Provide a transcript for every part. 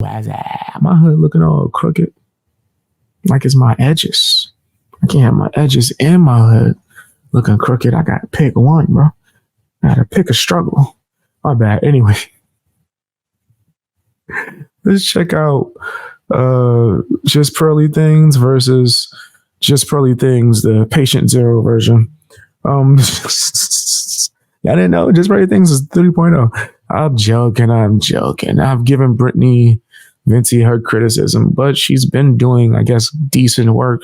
My hood looking all crooked. Like it's my edges. I can't have my edges in my hood looking crooked. I gotta pick one, bro. I gotta pick a struggle. My bad. Anyway, let's check out Just Pearly Things versus Just Pearly Things, the patient zero version. I didn't know Just Pearly Things is 3.0. I'm joking. I've given Brittany Venti her criticism, but she's been doing, I guess, decent work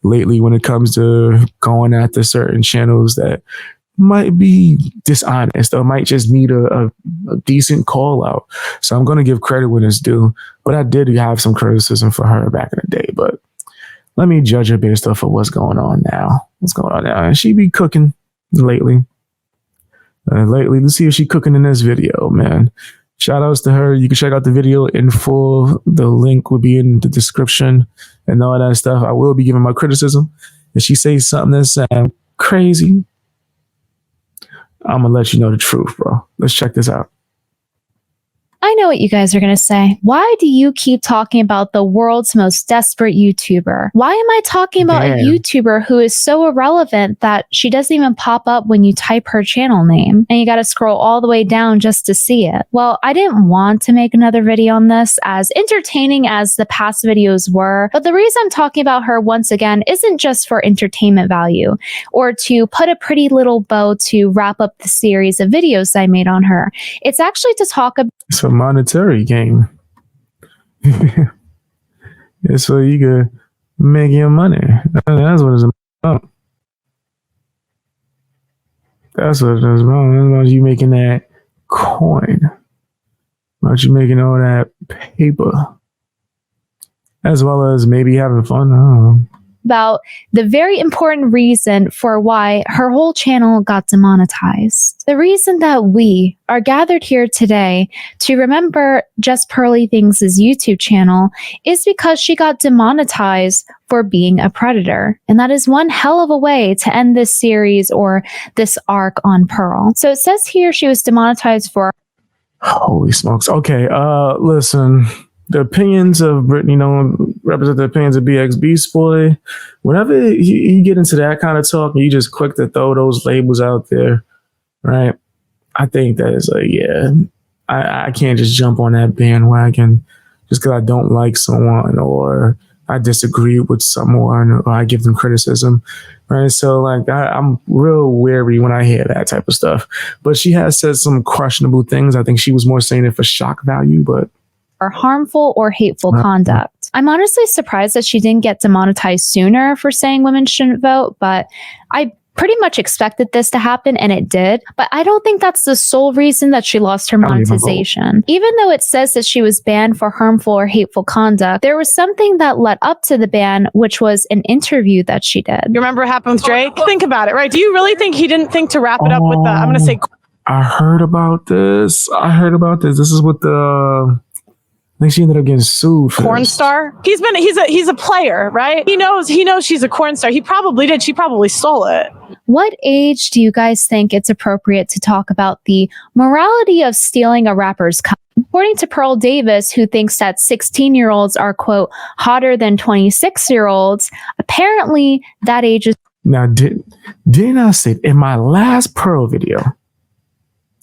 lately when it comes to going after certain channels that might be dishonest or might just need a decent call out. So I'm going to give credit when it's due, but I did have some criticism for her back in the day, but let me judge her based off of what's going on now. And she be cooking lately. Let's see if she cooking in this video, man. Shout outs to her. You can check out the video in full. The link will be in the description and all that stuff. I will be giving my criticism. If she says something that sounds crazy, I'm going to let you know the truth, bro. Let's check this out. I know what you guys are going to say. Why do you keep talking about the world's most desperate YouTuber? Why am I talking about a YouTuber who is so irrelevant that she doesn't even pop up when you type her channel name and you got to scroll all the way down just to see it? Well, I didn't want to make another video on this, as entertaining as the past videos were, but the reason I'm talking about her once again isn't just for entertainment value or to put a pretty little bow to wrap up the series of videos I made on her. It's actually to talk about it's a monetary game. It's so you can make your money. That's what it's about. That's what it's about. That's about you making that coin. About you making all that paper. As well as maybe having fun. I don't know. About the very important reason for why her whole channel got demonetized. The reason that we are gathered here today to remember Just Pearly Things' YouTube channel is because she got demonetized for being a predator. And that is one hell of a way to end this series or this arc on Pearl. So it says here she was demonetized for... Holy smokes. Okay, listen. The opinions of Brittany don't represent the opinions of BX Beast Boy. Whenever you get into that kind of talk, you just quick to throw those labels out there, right? I think that is I can't just jump on that bandwagon just because I don't like someone or I disagree with someone or I give them criticism, right? So like I'm real wary when I hear that type of stuff. But she has said some questionable things. I think she was more saying it for shock value, but or harmful or hateful conduct. I'm honestly surprised that she didn't get demonetized sooner for saying women shouldn't vote, but I pretty much expected this to happen and it did. But I don't think that's the sole reason that she lost her monetization. Even though it says that she was banned for harmful or hateful conduct, there was something that led up to the ban, which was an intervip that she did. You remember what happened with Drake? Think about it, right? Do you really think he didn't think to wrap it up with the, I'm going to say... I heard about this. This is what the... I think she ended up getting sued for porn this. Star. He's a player, right? He knows she's a porn star. He probably did. She probably stole it. What age do you guys think it's appropriate to talk about the morality of stealing a rapper's cum? According to Pearl Davis, who thinks that 16-year-olds are, quote, hotter than 26-year-olds, apparently that age is... Now, didn't I say in my last Pearl video,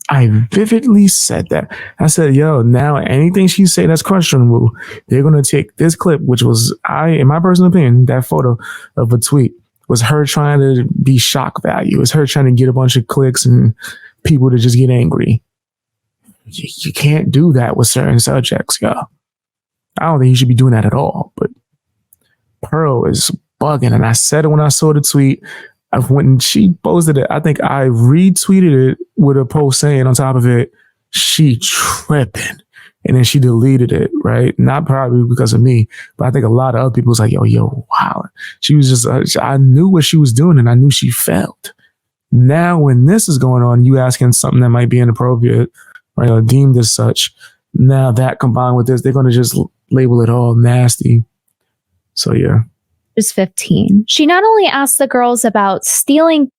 I vividly said that. I said, yo, now anything she say that's questionable, they're going to take this clip, which was, in my personal opinion, that photo of a tweet was her trying to be shock value. It's her trying to get a bunch of clicks and people to just get angry. You can't do that with certain subjects, yo. I don't think you should be doing that at all, but Pearl is bugging. And I said it when I saw the tweet. When she posted it, I think I retweeted it with a post saying on top of it, she tripping. And then she deleted it, right? Not probably because of me, but I think a lot of other people was like, yo, wow. She was just, I knew what she was doing and I knew she felt. Now, when this is going on, you asking something that might be inappropriate, right? Or deemed as such. Now that combined with this, they're going to just label it all nasty. So, yeah. Is 15. She not only asked the girls about stealing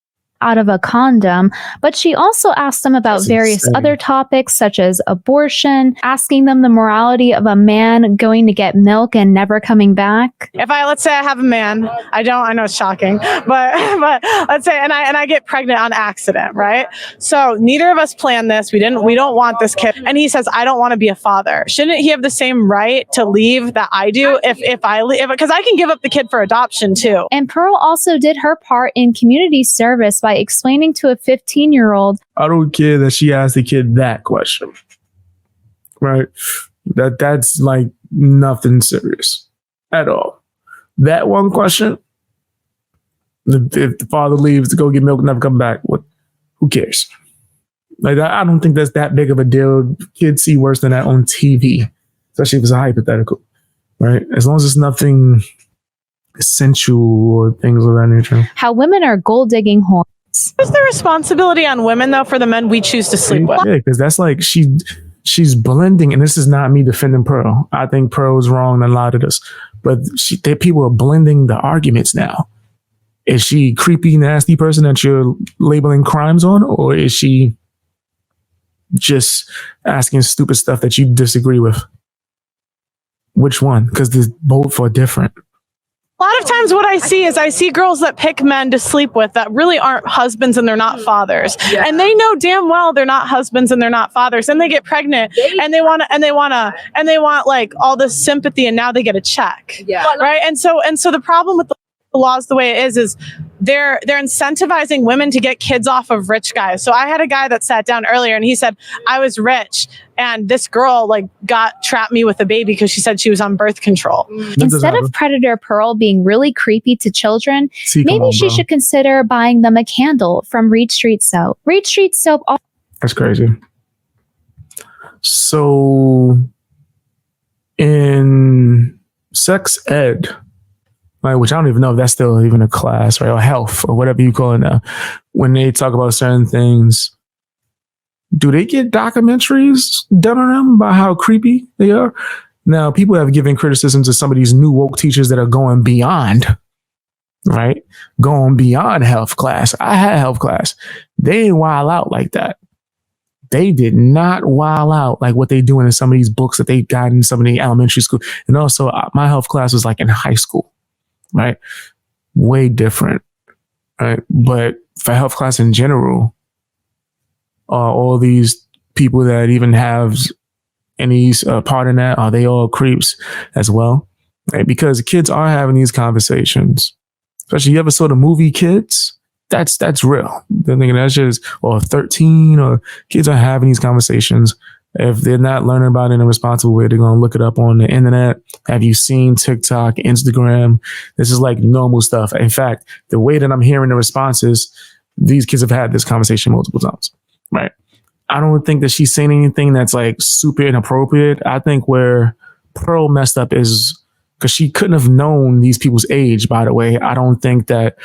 out of a condom, but she also asked them about various other topics such as abortion, asking them the morality of a man going to get milk and never coming back. If let's say I have a man, I know it's shocking, but let's say, and I get pregnant on accident, right? So neither of us planned this. We don't want this kid. And he says, I don't want to be a father. Shouldn't he have the same right to leave that I do if I leave? Because I can give up the kid for adoption too. And Pearl also did her part in community service by explaining to a 15-year-old. I don't care that she asked the kid that question, right? That's like nothing serious at all. That one question, if the father leaves to go get milk and never come back, who cares? Like, I don't think that's that big of a deal. Kids see worse than that on TV, especially if it's a hypothetical, right? As long as it's nothing sensual or things of that nature. How women are gold digging whores. Is the responsibility on women though for the men we choose to sleep with? Yeah, because that's like she's blending, and this is not me defending Pearl. I think Pearl's wrong in a lot of this, but people are blending the arguments now. Is she creepy, nasty person that you're labeling crimes on, or is she just asking stupid stuff that you disagree with? Which one? Because both are different. A lot of times what I see girls that pick men to sleep with that really aren't husbands and they're not fathers. Yeah. And they know damn well they're not husbands and they're not fathers. And they get pregnant and they want like all this sympathy, and now they get a check. Yeah. Right. And so the problem with the laws the way it is they're incentivizing women to get kids off of rich guys. So I had a guy that sat down earlier and he said, I was rich and this girl trapped me with a baby because she said she was on birth control. Instead of Predator Pearl being really creepy to children, maybe she should consider buying them a candle from Reed Street Soap. Reed Street Soap. That's crazy. So in sex ed, which I don't even know if that's still even a class, right? Or health or whatever you call it now. When they talk about certain things, do they get documentaries done on them about how creepy they are? Now, people have given criticism to some of these new woke teachers that are going beyond, right? Going beyond health class. I had health class. They didn't wild out like that. They did not wild out like what they doing in some of these books that they got in some of the elementary school. And also, my health class was like in high school. Right? Way different. Right? But for health class in general, all these people that even have any part in that, are they all creeps as well? Right? Because kids are having these conversations. Especially you ever saw the movie Kids? That's real. They're thinking that's just, 13 or kids are having these conversations. If they're not learning about it in a responsible way, they're going to look it up on the internet. Have you seen TikTok, Instagram? This is like normal stuff. In fact, the way that I'm hearing the responses, these kids have had this conversation multiple times, right? I don't think that she's saying anything that's like super inappropriate. I think where Pearl messed up is because she couldn't have known these people's age, by the way. I don't think that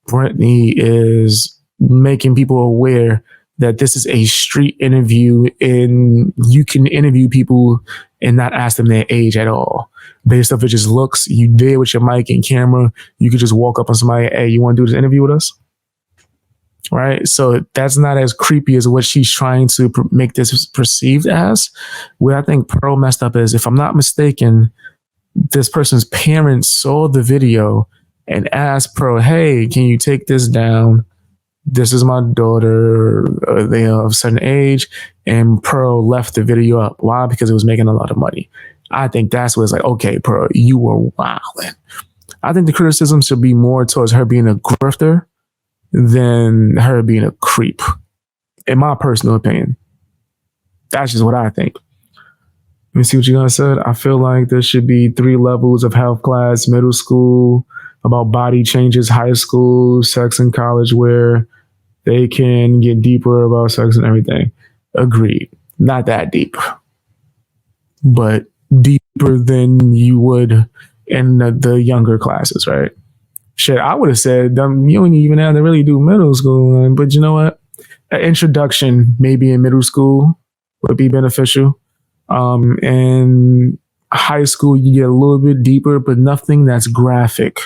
Brittany is making people aware that this is a street interview and you can interview people and not ask them their age at all. Based off of just looks, you there with your mic and camera, you could just walk up on somebody, hey, you want to do this interview with us? Right? So that's not as creepy as what she's trying to make this perceived as. Where I think Pearl messed up is, if I'm not mistaken, this person's parents saw the video and asked Pearl, hey, can you take this down? This is my daughter. They are of a certain age. And Pearl left the video up. Why? Because it was making a lot of money. I think that's what it's like, okay, Pearl, you were wilding. I think the criticism should be more towards her being a grifter than her being a creep. In my personal opinion. That's just what I think. Let me see what you guys said. I feel like there should be 3 levels of health class: middle school, about body changes, high school, sex, and college, where they can get deeper about sex and everything. Agreed. Not that deep, but deeper than you would in the younger classes, right? Shit, I would have said, you don't even have to really do middle school, but you know what? An introduction maybe in middle school would be beneficial. And high school, you get a little bit deeper, but nothing that's graphic.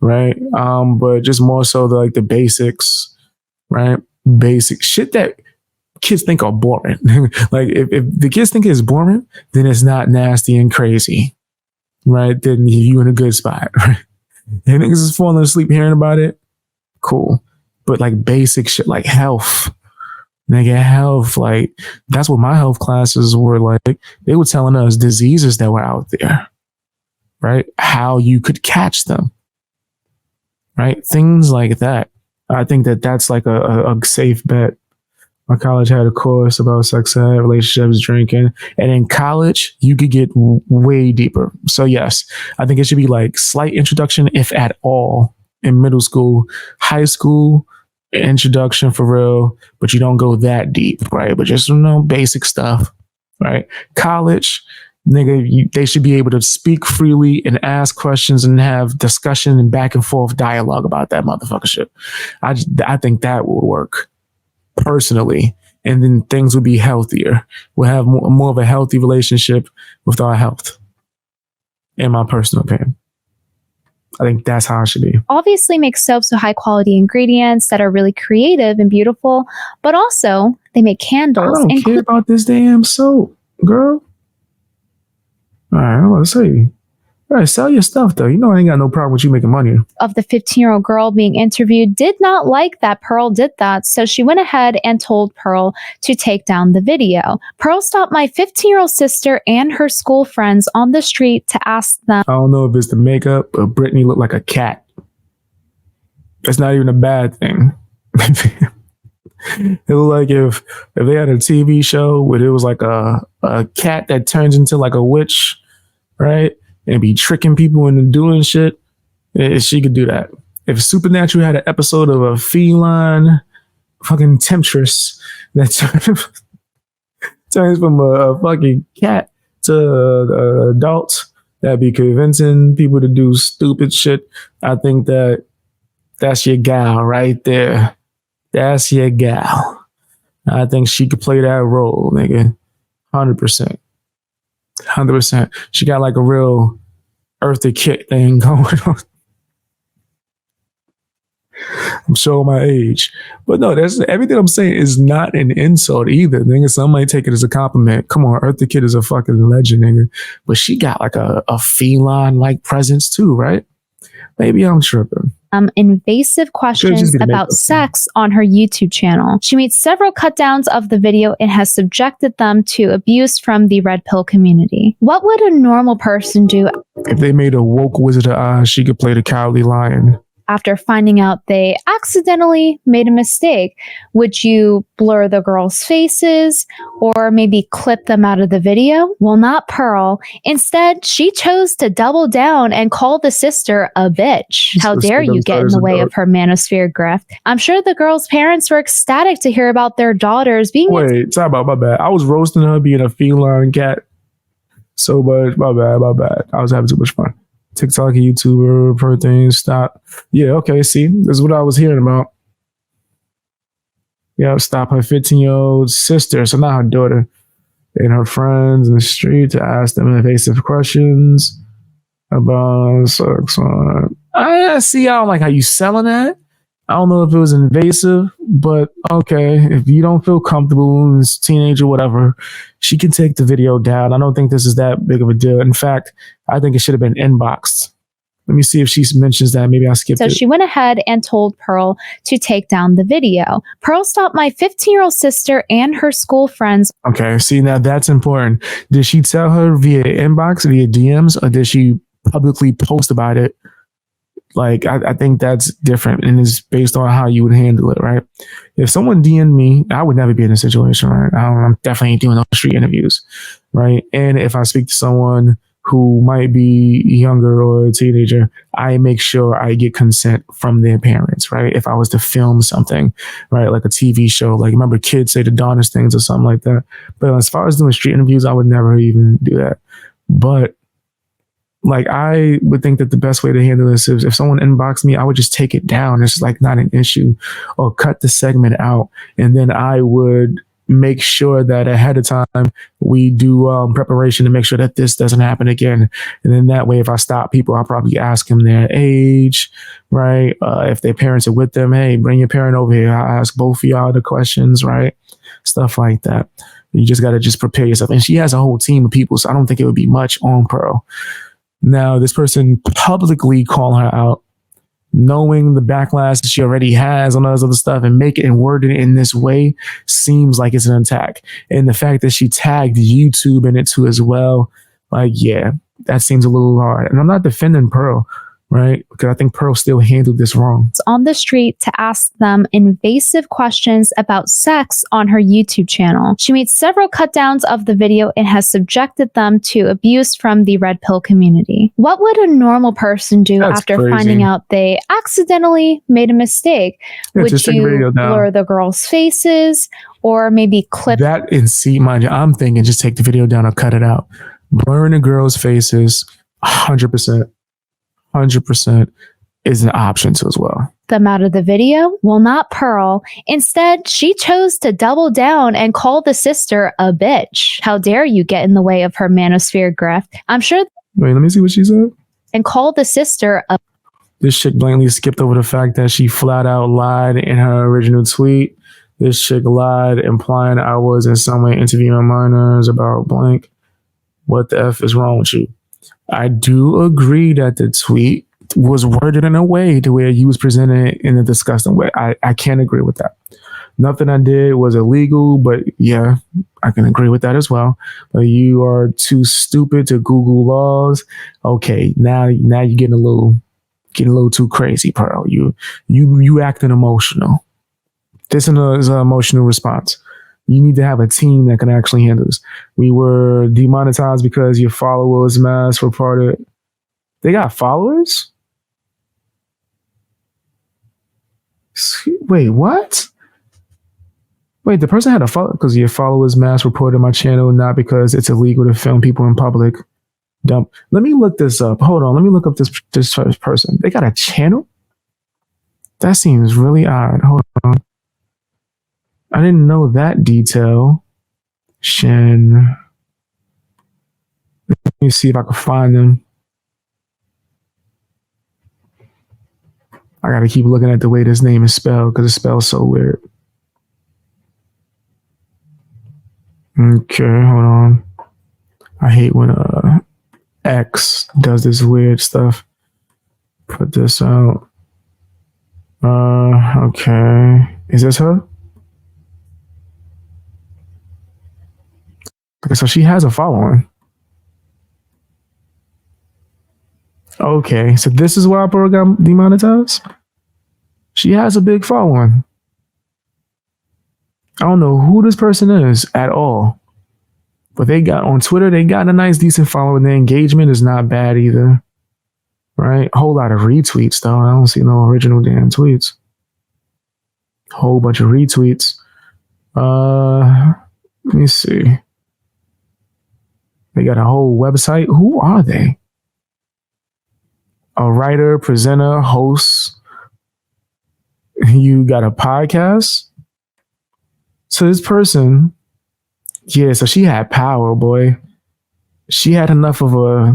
Right. But just more so the basics right? Basic shit that kids think are boring. Like if the kids think it's boring, then it's not nasty and crazy, right? Then you in a good spot. Right? If niggas is falling asleep hearing about it, cool. But like basic shit like health, nigga, health, like that's what my health classes were like. They were telling us diseases that were out there, right? How you could catch them, right? Things like that. I think that that's like a safe bet. My college had a course about sex ed, relationships, drinking. And in college, you could get way deeper. So yes, I think it should be like slight introduction, if at all, in middle school, high school, introduction for real, but you don't go that deep, right? But just, basic stuff, right? College, nigga, they should be able to speak freely and ask questions and have discussion and back and forth dialogue about that motherfucker shit. I think that would work personally, and then things would be healthier. We'll have more of a healthy relationship with our health, in my personal opinion. I think that's how it should be. Obviously make soaps with high quality ingredients that are really creative and beautiful, but also they make candles. I don't care about this damn soap, girl. All right, I'm gonna say, all right, sell your stuff though. You know I ain't got no problem with you making money. Of the 15-year-old girl being interviewed did not like that Pearl did that, so she went ahead and told Pearl to take down the video. Pearl stopped my 15-year-old sister and her school friends on the street to ask them. I don't know if it's the makeup, but Brittany looked like a cat. That's not even a bad thing. It looked like if they had a TV show where it was like a cat that turns into like a witch, right? And be tricking people into doing shit, she could do that. If Supernatural had an episode of a feline fucking temptress that turns from a fucking cat to an adult that be convincing people to do stupid shit, I think that's your gal right there. That's your gal. I think she could play that role, nigga. 100%. 100%. She got like a real Eartha Kitt thing going on. I'm showing my age. But no, that's everything I'm saying is not an insult either. Nigga, some might take it as a compliment. Come on, Eartha Kitt is a fucking legend, nigga. But she got like a feline-like presence too, right? Maybe I'm tripping. Invasive questions about sex on her YouTube channel. She made several cutdowns of the video and has subjected them to abuse from the red pill community. What would a normal person do? If they made a woke Wizard of Oz, she could play the Cowardly Lion. After finding out they accidentally made a mistake, would you blur the girls' faces or maybe clip them out of the video? Well, not Pearl. Instead, she chose to double down and call the sister a bitch. How dare you get in the way of her manosphere grift? I'm sure the girls' parents were ecstatic to hear about their daughters being... Wait, sorry about my bad. I was roasting her being a feline cat so much. My bad. I was having too much fun. TikTok, YouTuber, per thing, stop. Yeah, okay, see, this is what I was hearing about. Yeah, stop her 15-year-old sister, so not her daughter, and her friends in the street to ask them invasive questions about sex. I don't like how you selling that. I don't know if it was invasive, but okay, if you don't feel comfortable as a teenager, whatever, she can take the video down. I don't think this is that big of a deal. In fact, I think it should have been inboxed. Let me see if she mentions that. Maybe I skipped it. So she went ahead and told Pearl to take down the video. Pearl stopped my 15-year-old sister and her school friends. Okay, see, now that's important. Did she tell her via inbox, via DMs, or did she publicly post about it? Like, I think that's different and is based on how you would handle it, right? If someone DM'd me, I would never be in a situation, right? I'm definitely doing those street interviews, right? And if I speak to someone who might be younger or a teenager, I make sure I get consent from their parents, right? If I was to film something, right? Like a TV show, like remember Kids Say the Darndest Things or something like that. But as far as doing street interviews, I would never even do that. But like, I would think that the best way to handle this is if someone inboxed me, I would just take it down. It's like not an issue, or cut the segment out. And then I would make sure that ahead of time we do preparation to make sure that this doesn't happen again. And then that way, if I stop people, I'll probably ask them their age, right? If their parents are with them, hey, bring your parent over here. I'll ask both of y'all the questions, right? Stuff like that. You just got to just prepare yourself. And she has a whole team of people, so I don't think it would be much on Pearl. Now, this person publicly calling her out, knowing the backlash that she already has on all this other stuff, and make it and word it in this way seems like it's an attack. And the fact that she tagged YouTube in it too as well, like, yeah, that seems a little hard. And I'm not defending Pearl, right? Because I think Pearl still handled this wrong. On the street to ask them invasive questions about sex on her YouTube channel. She made several cut downs of the video and has subjected them to abuse from the red pill community. What would a normal person do after finding out they accidentally made a mistake? Would you blur the girls' faces or maybe clip that? And see, mind you, I'm thinking just take the video down or cut it out. Blurring the girls' faces, 100%. 100% is an option too as well. Them out of the video? Well, not Pearl. Instead, she chose to double down and call the sister a bitch. How dare you get in the way of her manosphere grift? I'm sure. Wait, let me see what she said. And call the sister a. This chick blatantly skipped over the fact that she flat out lied in her original tweet. This chick lied, implying I was in some way interviewing minors about blank. What the F is wrong with you? I do agree that the tweet was worded in a way to where you was presenting it in a disgusting way. I can't agree with that. Nothing I did was illegal, but yeah, I can agree with that as well. But you are too stupid to Google laws. Okay, now you're getting a little too crazy, Pearl. You acting emotional. This is an emotional response. You need to have a team that can actually handle this. We were demonetized because your followers mass reported. They got followers? Wait, what? Wait, the person had a follow because your followers mass reported my channel, not because it's illegal to film people in public. Dump. Let me look this up. Hold on. Let me look up this person. They got a channel? That seems really odd. Hold on. I didn't know that detail. Shen. Let me see if I can find them. I gotta keep looking at the way this name is spelled because it's spelled so weird. Okay, hold on. I hate when X does this weird stuff. Put this out. Okay. Is this her? Okay, so she has a following. Okay, so this is why Pearl got demonetized? She has a big following. I don't know who this person is at all. But they got on Twitter, they got a nice, decent following. The engagement is not bad either. Right? A whole lot of retweets, though. I don't see no original damn tweets. Whole bunch of retweets. Let me see. They got a whole website. Who are they? A writer, presenter, host. You got a podcast. So this person, yeah, so she had power, boy. She had enough of a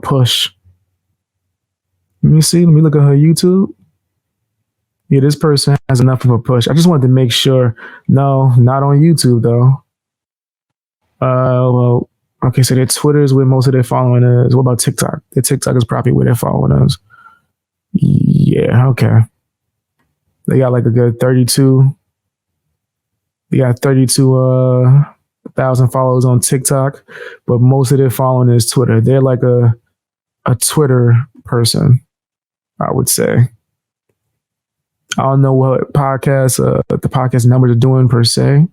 push. Let me see. Let me look at her YouTube. Yeah, this person has enough of a push. I just wanted to make sure. No, not on YouTube though. Well, okay, so their Twitter is where most of their following is. What about TikTok? Their TikTok is probably where their following is. Yeah, okay. They got like a good 32. They got 32,000 followers on TikTok, but most of their following is Twitter. They're like a Twitter person, I would say. I don't know what the podcast numbers are doing per se.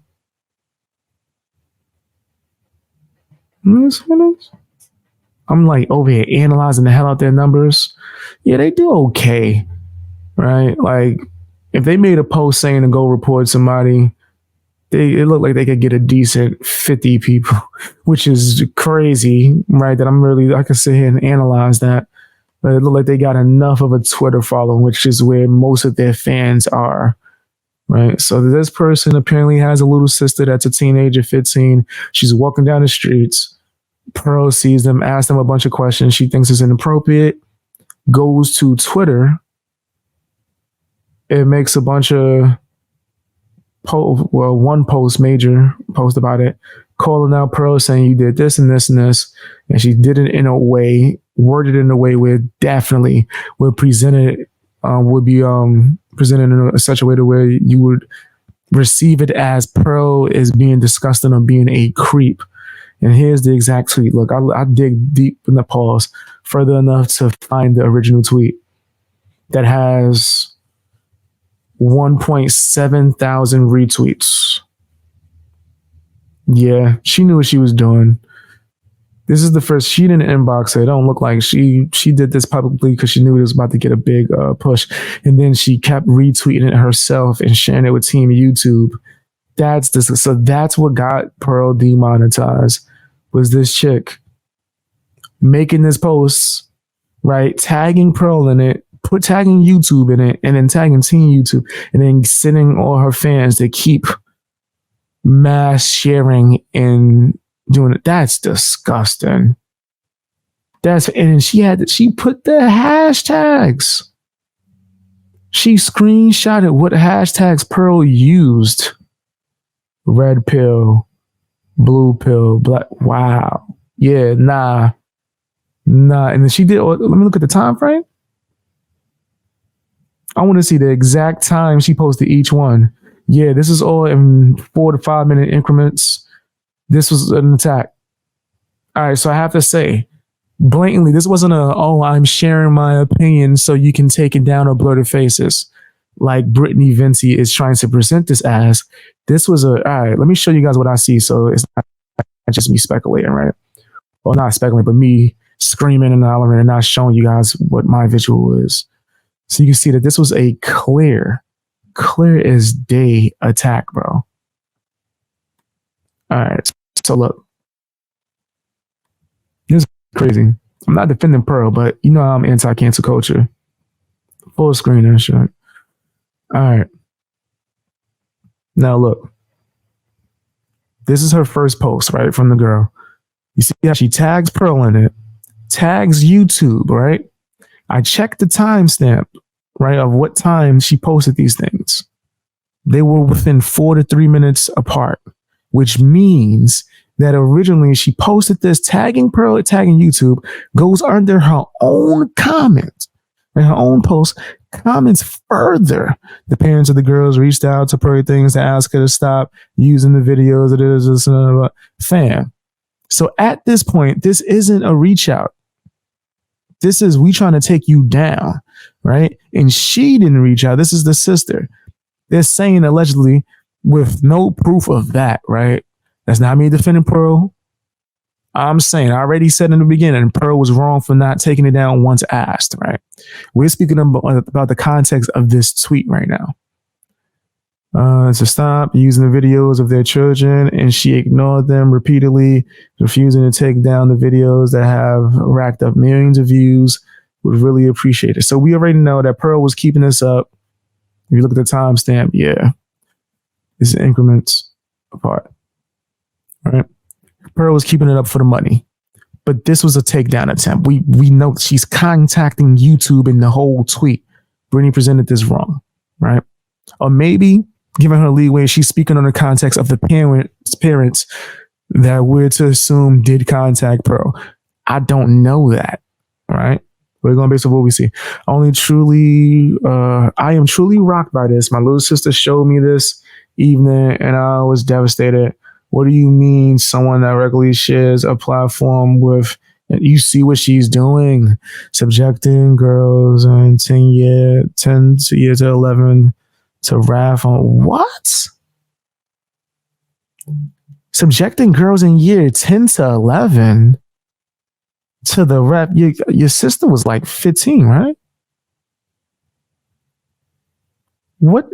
I'm like over here analyzing the hell out their numbers. Yeah, they do okay, right? Like if they made a post saying to go report somebody, it looked like they could get a decent 50 people, which is crazy, right? That I can sit here and analyze that. But it looked like they got enough of a Twitter following, which is where most of their fans are, right? So this person apparently has a little sister that's a teenager, 15. She's walking down the streets. Pearl sees them, asks them a bunch of questions. She thinks it's inappropriate, goes to Twitter. It makes a bunch of one major post about it, calling out Pearl, saying you did this and this and this. And she did it in a way, worded in a way where definitely would be presented in such a way to where you would receive it as Pearl is being disgusting or being a creep. And here's the exact tweet. Look, I dig deep in the pause further enough to find the original tweet that has 1.7 thousand retweets. Yeah, she knew what she was doing. This is the first. She didn't inbox it. It don't look like she did this publicly because she knew it was about to get a big push. And then she kept retweeting it herself and sharing it with Team YouTube. So that's what got Pearl demonetized, was this chick making this post, right? Tagging Pearl in it, tagging YouTube in it, and then tagging Team YouTube, and then sending all her fans to keep mass sharing and doing it. That's disgusting. And she put the hashtags. She screenshotted what hashtags Pearl used. Red pill, blue pill, black. Wow. Yeah, nah. And then she did. Let me look at the time frame. I want to see the exact time she posted each one. Yeah, this is all in 4 to 5 minute increments. This was an attack. All right, so I have to say, blatantly, this wasn't I'm sharing my opinion so you can take it down or blur the faces, like Brittany Venti is trying to present this as. This was all right, let me show you guys what I see so it's not just me speculating, right? Well, not speculating, but me screaming and hollering and not showing you guys what my visual is. So you can see that this was a clear as day attack, bro. All right, so look. This is crazy. I'm not defending Pearl, but you know I'm anti-cancel culture. Full screen and shit. All right. Now look. This is her first post, right, from the girl. You see how she tags Pearl in it, tags YouTube, right? I checked the timestamp, right, of what time she posted these things. They were within 4 to 3 minutes apart, which means that originally she posted this tagging Pearl, tagging YouTube, goes under her own comment, and her own post comments further. The parents of the girls reached out to Pearly Things to ask her to stop using the videos. It is fam. So at this point, this isn't a reach out. This is we trying to take you down, right? And she didn't reach out. This is the sister. They're saying allegedly with no proof of that, right? That's not me defending Pearl. I'm saying I already said in the beginning, Pearl was wrong for not taking it down once asked, right? We're speaking about the context of this tweet right now. To stop using the videos of their children, and she ignored them repeatedly, refusing to take down the videos that have racked up millions of views. Would really appreciate it. So we already know that Pearl was keeping this up. If you look at the timestamp, yeah, it's increments apart. All right. Pearl was keeping it up for the money, but this was a takedown attempt. We know she's contacting YouTube in the whole tweet. Brittany presented this wrong, right? Or maybe giving her leeway, she's speaking on the context of the parents that we're to assume did contact Pearl. I don't know that, right? We're going based on what we see. I am truly rocked by this. My little sister showed me this evening, and I was devastated. What do you mean someone that regularly shares a platform with, you see what she's doing, subjecting girls in 10 to 11 to wrath on what? Subjecting girls in year 10 to 11 to the rap. Your sister was like 15, right? What?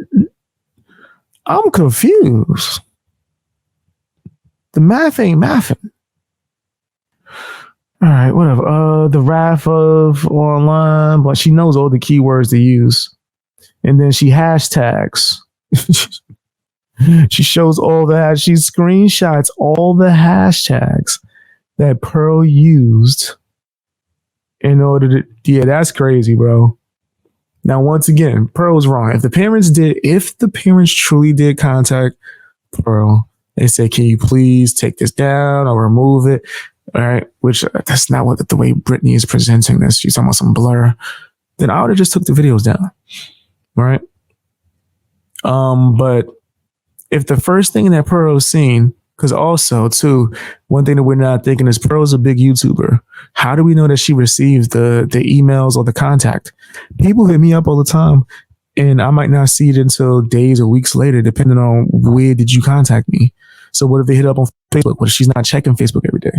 I'm confused. The math ain't mathing. All right, whatever. The wrath of online, but she knows all the keywords to use. And then she hashtags She shows she screenshots all the hashtags that Pearl used in order to, yeah, that's crazy, bro. Now, once again, Pearl was wrong. If the parents truly did contact Pearl, they said, can you please take this down or remove it? All right. Which that's not what the way Brittany is presenting this. She's talking about some blur. Then I would have just took the videos down. Right. But if the first thing that Pearl's seen, because also too, one thing that we're not thinking is Pearl's a big YouTuber. How do we know that she received the emails or the contact? People hit me up all the time, and I might not see it until days or weeks later, depending on where did you contact me. So what if they hit up on Facebook? What if she's not checking Facebook every day?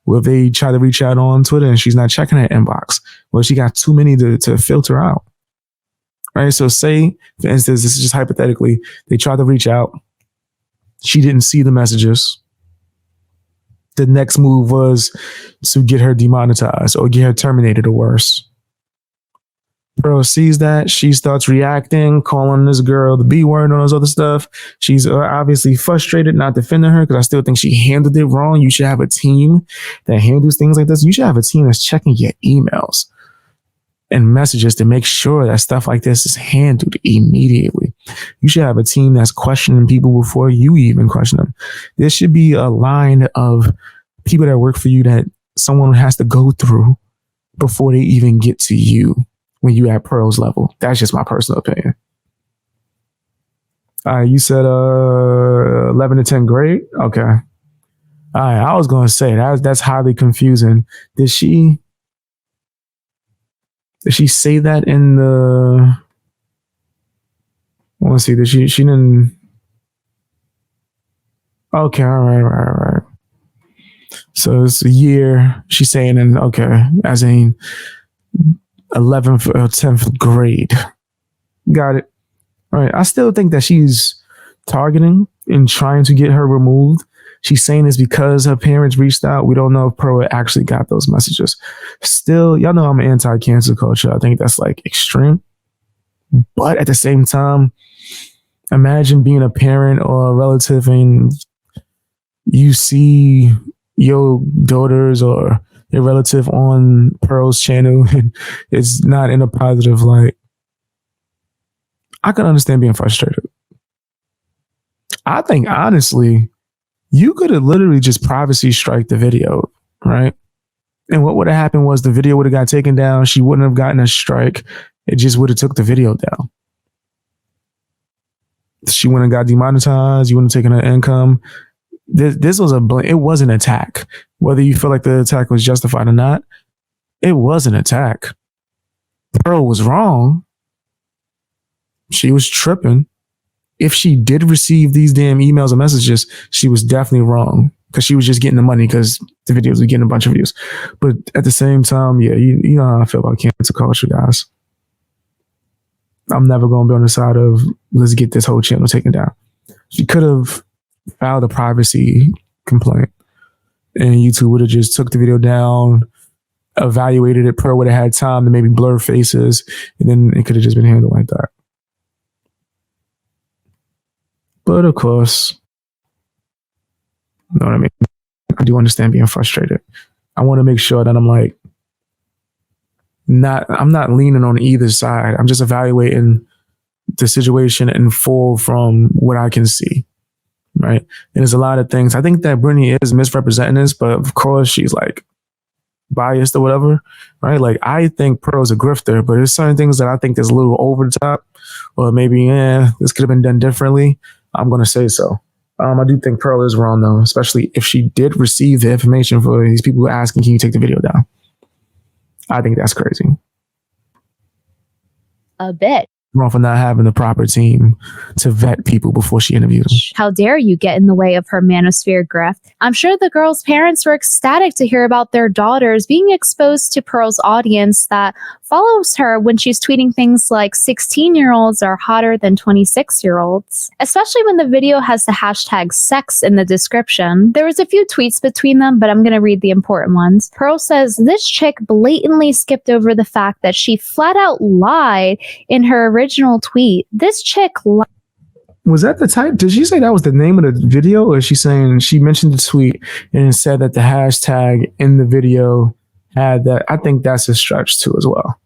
What if they try to reach out on Twitter and she's not checking her inbox? Well, she got too many to filter out. Right. So say, for instance, this is just hypothetically, they try to reach out. She didn't see the messages. The next move was to get her demonetized or get her terminated or worse. Pearl sees that. She starts reacting, calling this girl the B word and all this other stuff. She's obviously frustrated, not defending her, because I still think she handled it wrong. You should have a team that handles things like this. You should have a team that's checking your emails and messages to make sure that stuff like this is handled immediately. You should have a team that's questioning people before you even question them. There should be a line of people that work for you that someone has to go through before they even get to you when you at Pearl's level. That's just my personal opinion. All right, you said 11 to 10 grade? Okay. All right, I was going to say that's highly confusing. Did she say that in the... I want to see. Did she didn't... Okay, all right. So it's a year. She's saying as in 11th or 10th grade. Got it. All right. I still think that she's targeting and trying to get her removed. She's saying this because her parents reached out. We don't know if Pearl actually got those messages. Still, y'all know I'm anti-cancel culture. I think that's like extreme. But at the same time, imagine being a parent or a relative and you see your daughters or your relative on Pearl's channel and it's not in a positive light. I can understand being frustrated. I think honestly, you could have literally just privacy strike the video, right? And what would have happened was the video would have got taken down. She wouldn't have gotten a strike. It just would have took the video down. She wouldn't have got demonetized. You wouldn't have taken her income. This was it was an attack. Whether you feel like the attack was justified or not, it was an attack. Pearl was wrong. She was tripping. If she did receive these damn emails and messages, she was definitely wrong because she was just getting the money because the videos were getting a bunch of views. But at the same time, yeah, you know how I feel about cancel culture, guys. I'm never going to be on the side of let's get this whole channel taken down. She could have filed a privacy complaint and YouTube would have just took the video down, evaluated it. Pearl would have had time to maybe blur faces, and then it could have just been handled like that. But of course, you know what I mean? I do understand being frustrated. I want to make sure that I'm not leaning on either side. I'm just evaluating the situation in full from what I can see. Right. And there's a lot of things. I think that Brittany is misrepresenting this, but of course she's like biased or whatever. Right. Like I think Pearl's a grifter, but there's certain things that I think is a little over the top, or maybe, this could have been done differently. I'm going to say so. I do think Pearl is wrong though, especially if she did receive the information for these people asking, can you take the video down? I think that's crazy. A bit. Wrong for not having the proper team to vet people before she interviewed them. How dare you get in the way of her manosphere grift? I'm sure the girls' parents were ecstatic to hear about their daughters being exposed to Pearl's audience that follows her when she's tweeting things like 16-year-olds are hotter than 26-year-olds, especially when the video has the hashtag sex in the description. There was a few tweets between them, but I'm going to read the important ones. Pearl says this chick blatantly skipped over the fact that she flat out lied in her original tweet. This chick Was that the type? Did she say that was the name of the video, or is she saying she mentioned the tweet and it said that the hashtag in the video had that? I think that's a stretch too, as well,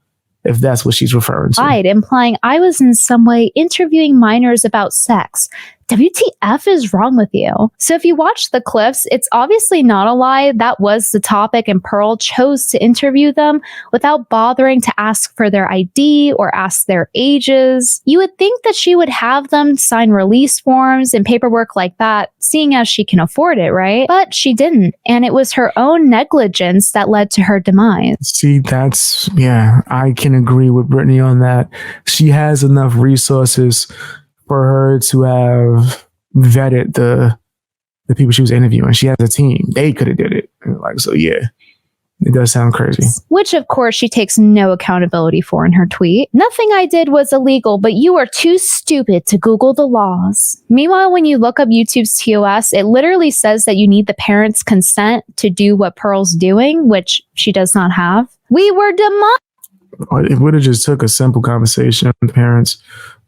if that's what she's referring to. Lied, implying I was in some way interviewing minors about sex. WTF is wrong with you? So if you watch the clips, it's obviously not a lie. That was the topic, and Pearl chose to interview them without bothering to ask for their ID or ask their ages. You would think that she would have them sign release forms and paperwork like that, seeing as she can afford it, right? But she didn't, and it was her own negligence that led to her demise. See, I can agree with Brittany on that. She has enough resources for her to have vetted the people she was interviewing. She has a team. They could have did it. It does sound crazy. Which, of course, she takes no accountability for in her tweet. Nothing I did was illegal, but you are too stupid to Google the laws. Meanwhile, when you look up YouTube's TOS, it literally says that you need the parents' consent to do what Pearl's doing, which she does not have. We were It would have just took a simple conversation with the parents,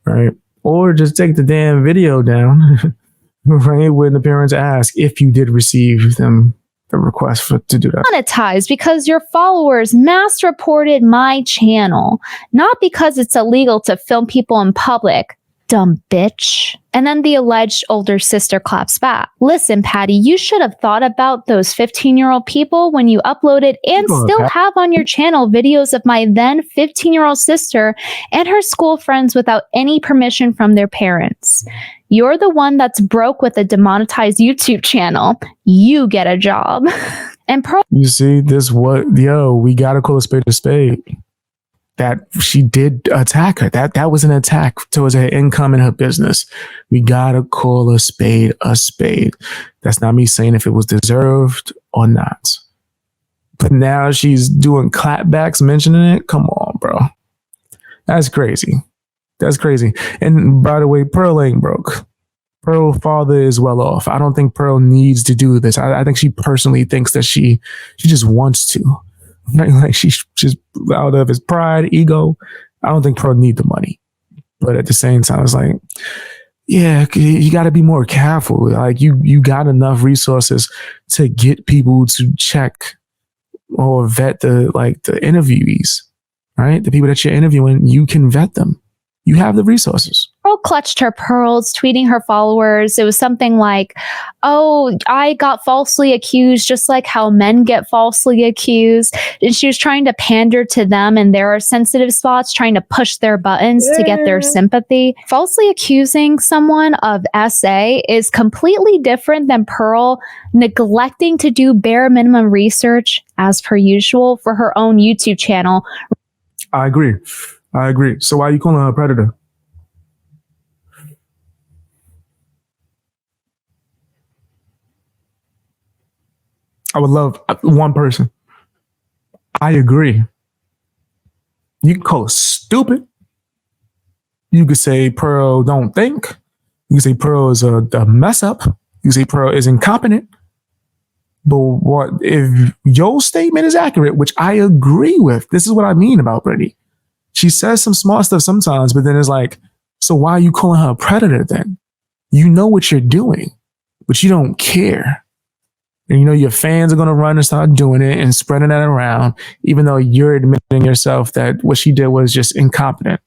right? Or just take the damn video down, right? When the parents ask if you did receive the request to do that. Monetized because your followers mass reported my channel, not because it's illegal to film people in public. Dumb bitch. And then the alleged older sister claps back. Listen, Patty, you should have thought about those 15-year-old people when you uploaded and still have on your channel videos of my then 15-year-old sister and her school friends without any permission from their parents. You're the one that's broke with a demonetized YouTube channel. You get a job. And Pearl. You see, we gotta call a spade a spade. That she did attack her. That was an attack towards her income and her business. We gotta call a spade a spade. That's not me saying if it was deserved or not. But now she's doing clapbacks mentioning it. Come on, bro. That's crazy. That's crazy. And by the way, Pearl ain't broke. Pearl's father is well off. I don't think Pearl needs to do this. I think she personally thinks that she just wants to. Like she's just out of his pride, ego. I don't think Pearl need the money. But at the same time, it's like, yeah, you got to be more careful. Like you got enough resources to get people to check or vet the interviewees, right? The people that you're interviewing, you can vet them. You have the resources. Pearl clutched her pearls, tweeting her followers. It was something like, oh, I got falsely accused, just like how men get falsely accused. And she was trying to pander to them and their sensitive spots, trying to push their buttons to get their sympathy. Falsely accusing someone of SA is completely different than Pearl neglecting to do bare minimum research, as per usual, for her own YouTube channel. I agree. So why are you calling her a predator? I would love one person. I agree. You can call her stupid. You could say Pearl don't think. You could say Pearl is a mess up. You could say Pearl is incompetent. But what if your statement is accurate, which I agree with? This is what I mean about Brittany. She says some smart stuff sometimes, but then it's like, so why are you calling her a predator then? You know what you're doing, but you don't care. And you know your fans are going to run and start doing it and spreading that around, even though you're admitting yourself that what she did was just incompetent.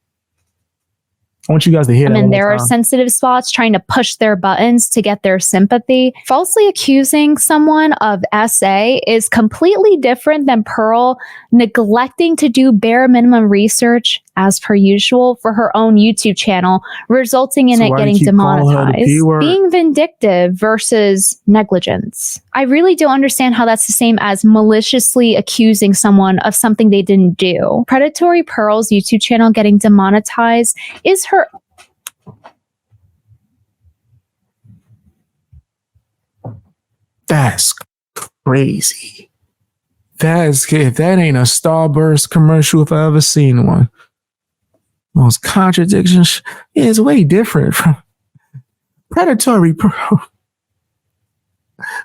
I want you guys to hear that. And there are sensitive spots, trying to push their buttons to get their sympathy. Falsely accusing someone of SA is completely different than Pearl neglecting to do bare minimum research, as per usual, for her own YouTube channel, resulting in it getting demonetized. Being vindictive versus negligence. I really don't understand how that's the same as maliciously accusing someone of something they didn't do. Predatory Pearl's YouTube channel getting demonetized is her. That's crazy. If that ain't a Starburst commercial if I ever seen one. Those contradictions is way different from predatory Pearl.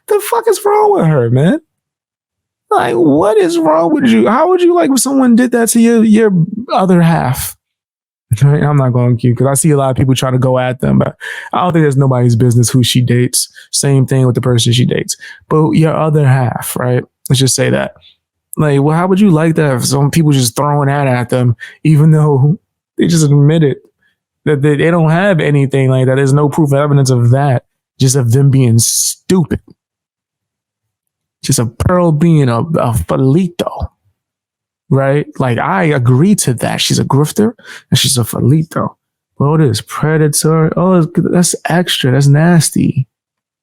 The fuck is wrong with her, man? Like, what is wrong with you? How would you like if someone did that to your other half? I'm not going to keep because I see a lot of people trying to go at them, but I don't think there's nobody's business who she dates. Same thing with the person she dates. But your other half, right? Let's just say that. Like, well, how would you like that if some people just throwing that at them, even though they just admitted that they don't have anything like that? There's no proof of evidence of that, just of them being stupid. Just a Pearl being a falito. Right? Like, I agree to that. She's a grifter and she's a falito. Well, this predator. Oh, that's extra. That's nasty.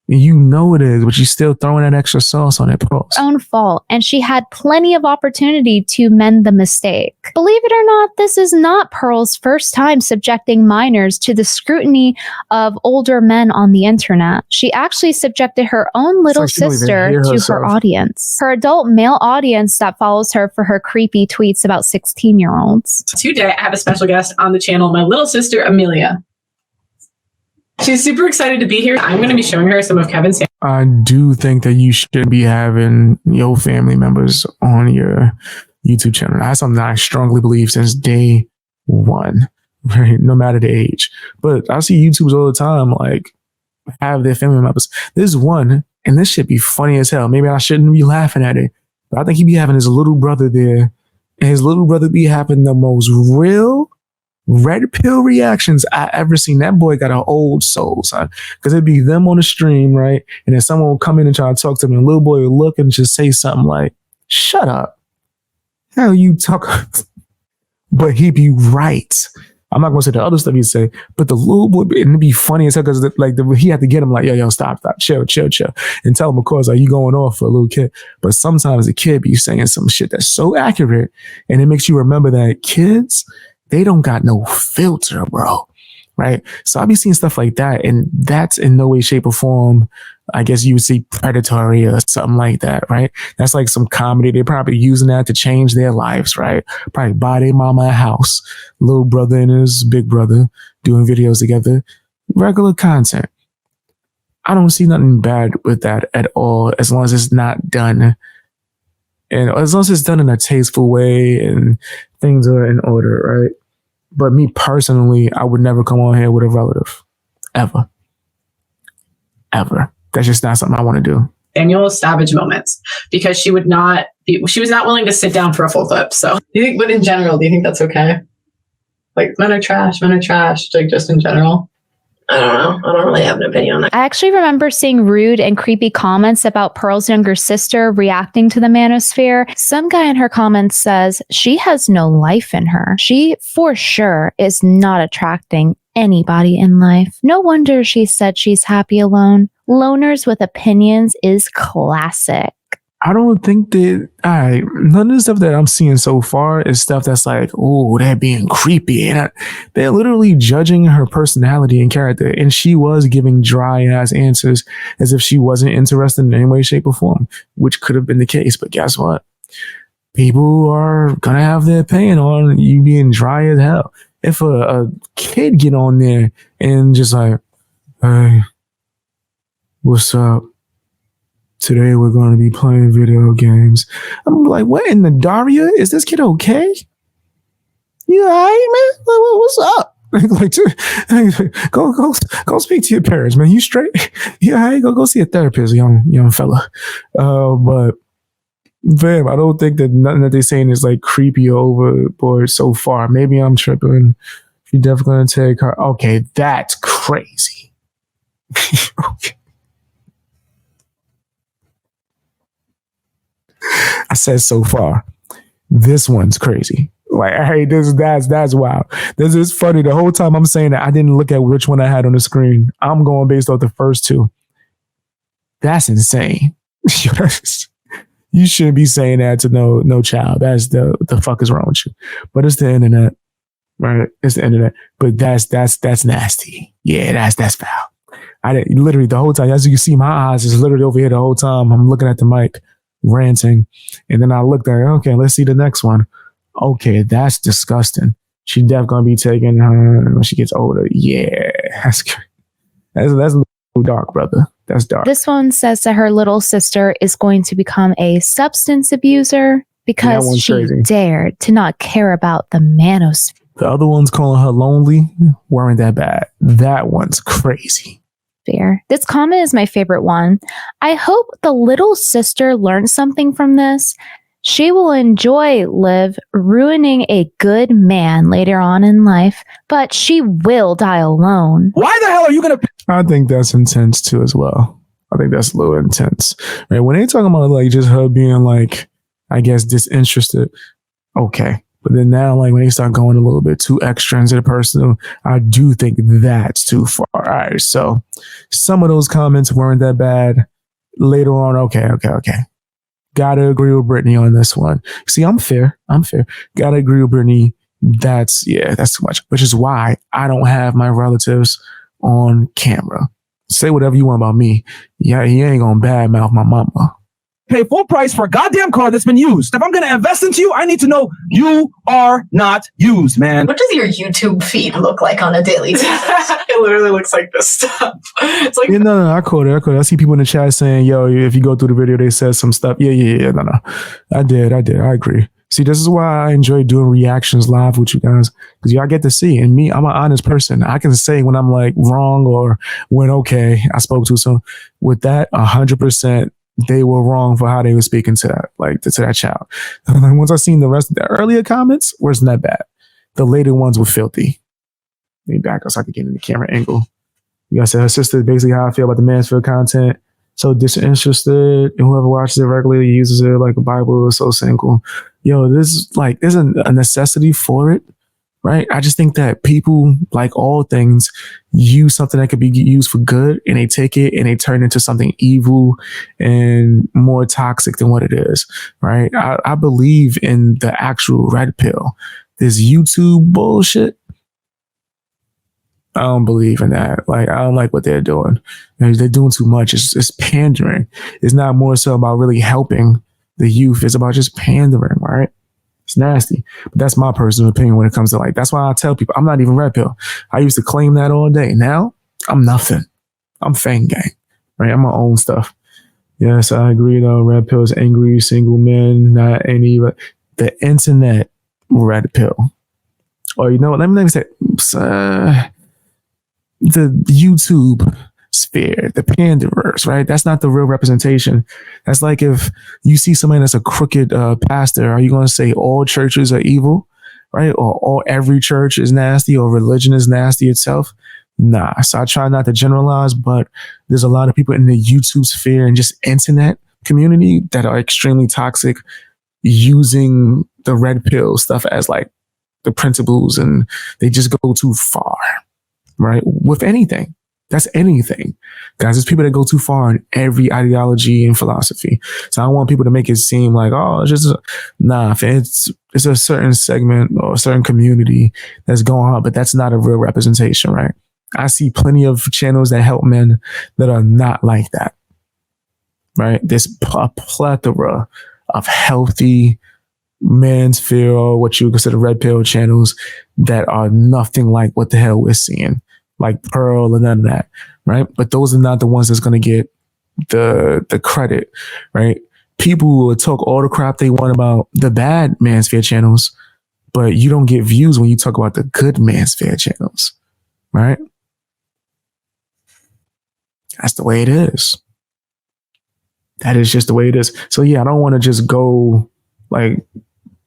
You know it is, but you're still throwing that extra sauce on it. Post. Own fault, and she had plenty of opportunity to mend the mistake. Believe it or not, this is not Pearl's first time subjecting minors to the scrutiny of older men on the internet. She actually subjected her own little sister to her audience. Her adult male audience that follows her for her creepy tweets about 16-year-olds. Today, I have a special guest on the channel, my little sister, Amelia. She's super excited to be here. I'm going to be showing her some of Kevin's. I do think that you should be having your family members on your YouTube channel. That's something I strongly believe since day one, right? No matter the age. But I see YouTubers all the time, like, have their family members. There's one, and this should be funny as hell. Maybe I shouldn't be laughing at it, but I think he be having his little brother there, and his little brother be having the most real red pill reactions I ever seen. That boy got an old soul, son. Because it'd be them on the stream, right? And then someone would come in and try to talk to him, and the little boy would look and just say something like, "Shut up. How you talk?" But he'd be right. I'm not going to say the other stuff he'd say, but the little boy, and it'd be funny as hell because he had to get him like, yo, stop, chill, and tell him, of course, like, you going off for a little kid. But sometimes a kid be saying some shit that's so accurate, and it makes you remember that kids, they don't got no filter, bro. Right? So I'll be seeing stuff like that, and that's in no way, shape, or form, I guess you would say, predatory or something like that, right? That's like some comedy. They're probably using that to change their lives, right? Probably buy their mama a house, little brother and his big brother doing videos together. Regular content. I don't see nothing bad with that at all, as long as it's not done. And as long as it's done in a tasteful way and things are in order, right? But me personally, I would never come on here with a relative. Ever. That's just not something I want to do. Daniel savage moments because she was not willing to sit down for a full clip. So do you think, but in general, do you think that's okay? Like, men are trash, like, just in general. I don't know. I don't really have an opinion on that. I actually remember seeing rude and creepy comments about Pearl's younger sister reacting to the manosphere. Some guy in her comments says she has no life in her. She, for sure, is not attracting anybody in life. No wonder she said she's happy alone. Loners with opinions is classic. I don't think that, none of the stuff that I'm seeing so far is stuff that's like, oh, they're being creepy. And they're literally judging her personality and character. And she was giving dry ass answers as if she wasn't interested in any way, shape, or form, which could have been the case. But guess what? People are going to have their opinion on you being dry as hell. If a kid get on there and just like, hey, what's up? Today we're going to be playing video games. I'm like, what in the Daria? Is this kid okay? You all right, man? What's up? Like, go speak to your parents, man. You straight? Yeah, all right? Go see a therapist, young fella. But fam, I don't think that nothing that they're saying is like creepy or overboard so far. Maybe I'm tripping. You're definitely gonna take her. Okay, that's crazy. Okay. I said so far. This one's crazy. Like, hey, that's wild. This is funny. The whole time I'm saying that, I didn't look at which one I had on the screen. I'm going based off the first two. That's insane. You shouldn't be saying that to no child. That's the fuck is wrong with you? But it's the internet, right? It's the internet. But that's nasty. Yeah, that's foul. Literally the whole time, as you can see, my eyes is literally over here the whole time. I'm looking at the mic, ranting, and then I looked at her. Okay, let's see the next one. Okay, that's disgusting. She definitely gonna be taking her when she gets older. Yeah, that's a little dark, brother. That's dark. This one says that her little sister is going to become a substance abuser because she dared to not care about the manosphere. The other one's calling her lonely weren't that bad. That one's crazy. Fair. This comment is my favorite one. I hope the little sister learned something from this. She will enjoy Liv ruining a good man later on in life, but she will die alone. Why the hell are you going to... I think that's intense too as well. I think that's a little intense. Right? When they talking about like just her being like, I guess, disinterested, okay. But then now, like when they start going a little bit too extra into the personal, I do think that's too far. All right. So some of those comments weren't that bad. Later on, okay. Gotta agree with Brittany on this one. See, I'm fair. Gotta agree with Brittany. That's too much. Which is why I don't have my relatives on camera. Say whatever you want about me. Yeah, he ain't gonna badmouth my mama. Pay full price for a goddamn car that's been used. If I'm going to invest into you, I need to know you are not used, man. What does your YouTube feed look like on a daily basis? It literally looks like this stuff. It's like No, I quote it. I see people in the chat saying, yo, if you go through the video, they said some stuff. Yeah. No. I did. I agree. See, this is why I enjoy doing reactions live with you guys, because y'all get to see. And me, I'm an honest person. I can say when I'm like wrong or when okay, I spoke too soon. With that, 100%. They were wrong for how they were speaking to that, like to that child. And once I seen the rest of the earlier comments, wasn't that bad. The later ones were filthy. Let me back up so I could get in the camera angle. You guys said her sister is basically how I feel about the Mansfield content. So disinterested, and whoever watches it regularly uses it like a Bible. So single. Yo, this like there's a necessity for it, right? I just think that people, like all things, use something that could be used for good and they take it and they turn it into something evil and more toxic than what it is, right? I believe in the actual red pill. This YouTube bullshit, I don't believe in that. Like, I don't like what they're doing. They're doing too much. It's pandering. It's not more so about really helping the youth. It's about just pandering, right? It's nasty. But that's my personal opinion when it comes to like, that's why I tell people I'm not even red pill. I used to claim that all day. Now I'm nothing. I'm Fang Gang, right? I'm my own stuff. Yes, I agree though. Red pill is angry, single men, not any, but the internet red pill. Or you know what? Let me say, the YouTube sphere, the panderers, right? That's not the real representation. That's like if you see somebody that's a crooked pastor, are you going to say all churches are evil, right? Or every church is nasty or religion is nasty itself? Nah. So I try not to generalize, but there's a lot of people in the YouTube sphere and just internet community that are extremely toxic, using the red pill stuff as like the principles, and they just go too far, right? With anything. That's anything. Guys, there's people that go too far in every ideology and philosophy. So I don't want people to make it seem like, oh, it's just, nah, it's a certain segment or a certain community that's going on, but that's not a real representation, right? I see plenty of channels that help men that are not like that, right? There's a plethora of healthy Mansfield, or what you consider red pill channels that are nothing like what the hell we're seeing. Like Pearl and none of that, right? But those are not the ones that's going to get the credit, right? People will talk all the crap they want about the bad Mansfield channels, but you don't get views when you talk about the good Mansfield channels, right? That's the way it is. That is just the way it is. So yeah, I don't want to just go like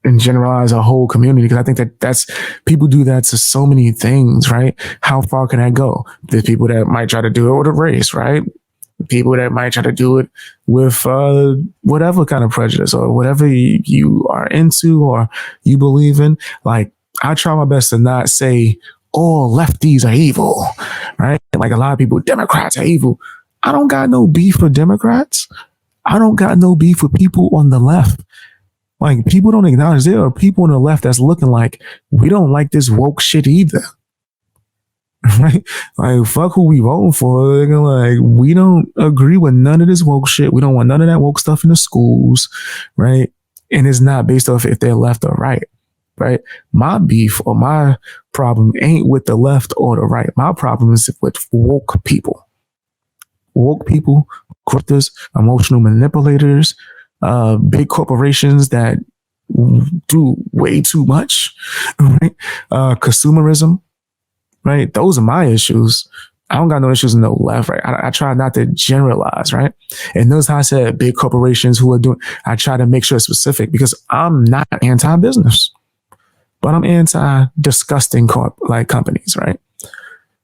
and generalize a whole community, because I think that that's people do that to so many things, right? How far can that go? There's people that might try to do it with a race, right? People that might try to do it with whatever kind of prejudice or whatever you are into or you believe in. Like, I try my best to not say all lefties are evil, right? Like a lot of people, Democrats are evil. I don't got no beef with Democrats. I don't got no beef with people on the left. Like, people don't acknowledge there are people on the left that's looking like, we don't like this woke shit either. Right? Like, fuck who we voting for. They're like, we don't agree with none of this woke shit. We don't want none of that woke stuff in the schools. Right? And it's not based off if they're left or right. Right? My beef or my problem ain't with the left or the right. My problem is with woke people. Woke people, grifters, emotional manipulators, big corporations that do way too much, right? Consumerism, right? Those are my issues. I don't got no issues in the left, right? I try not to generalize, right? And notice how I said big corporations who are doing, I try to make sure it's specific because I'm not anti-business, but I'm anti-disgusting companies, right?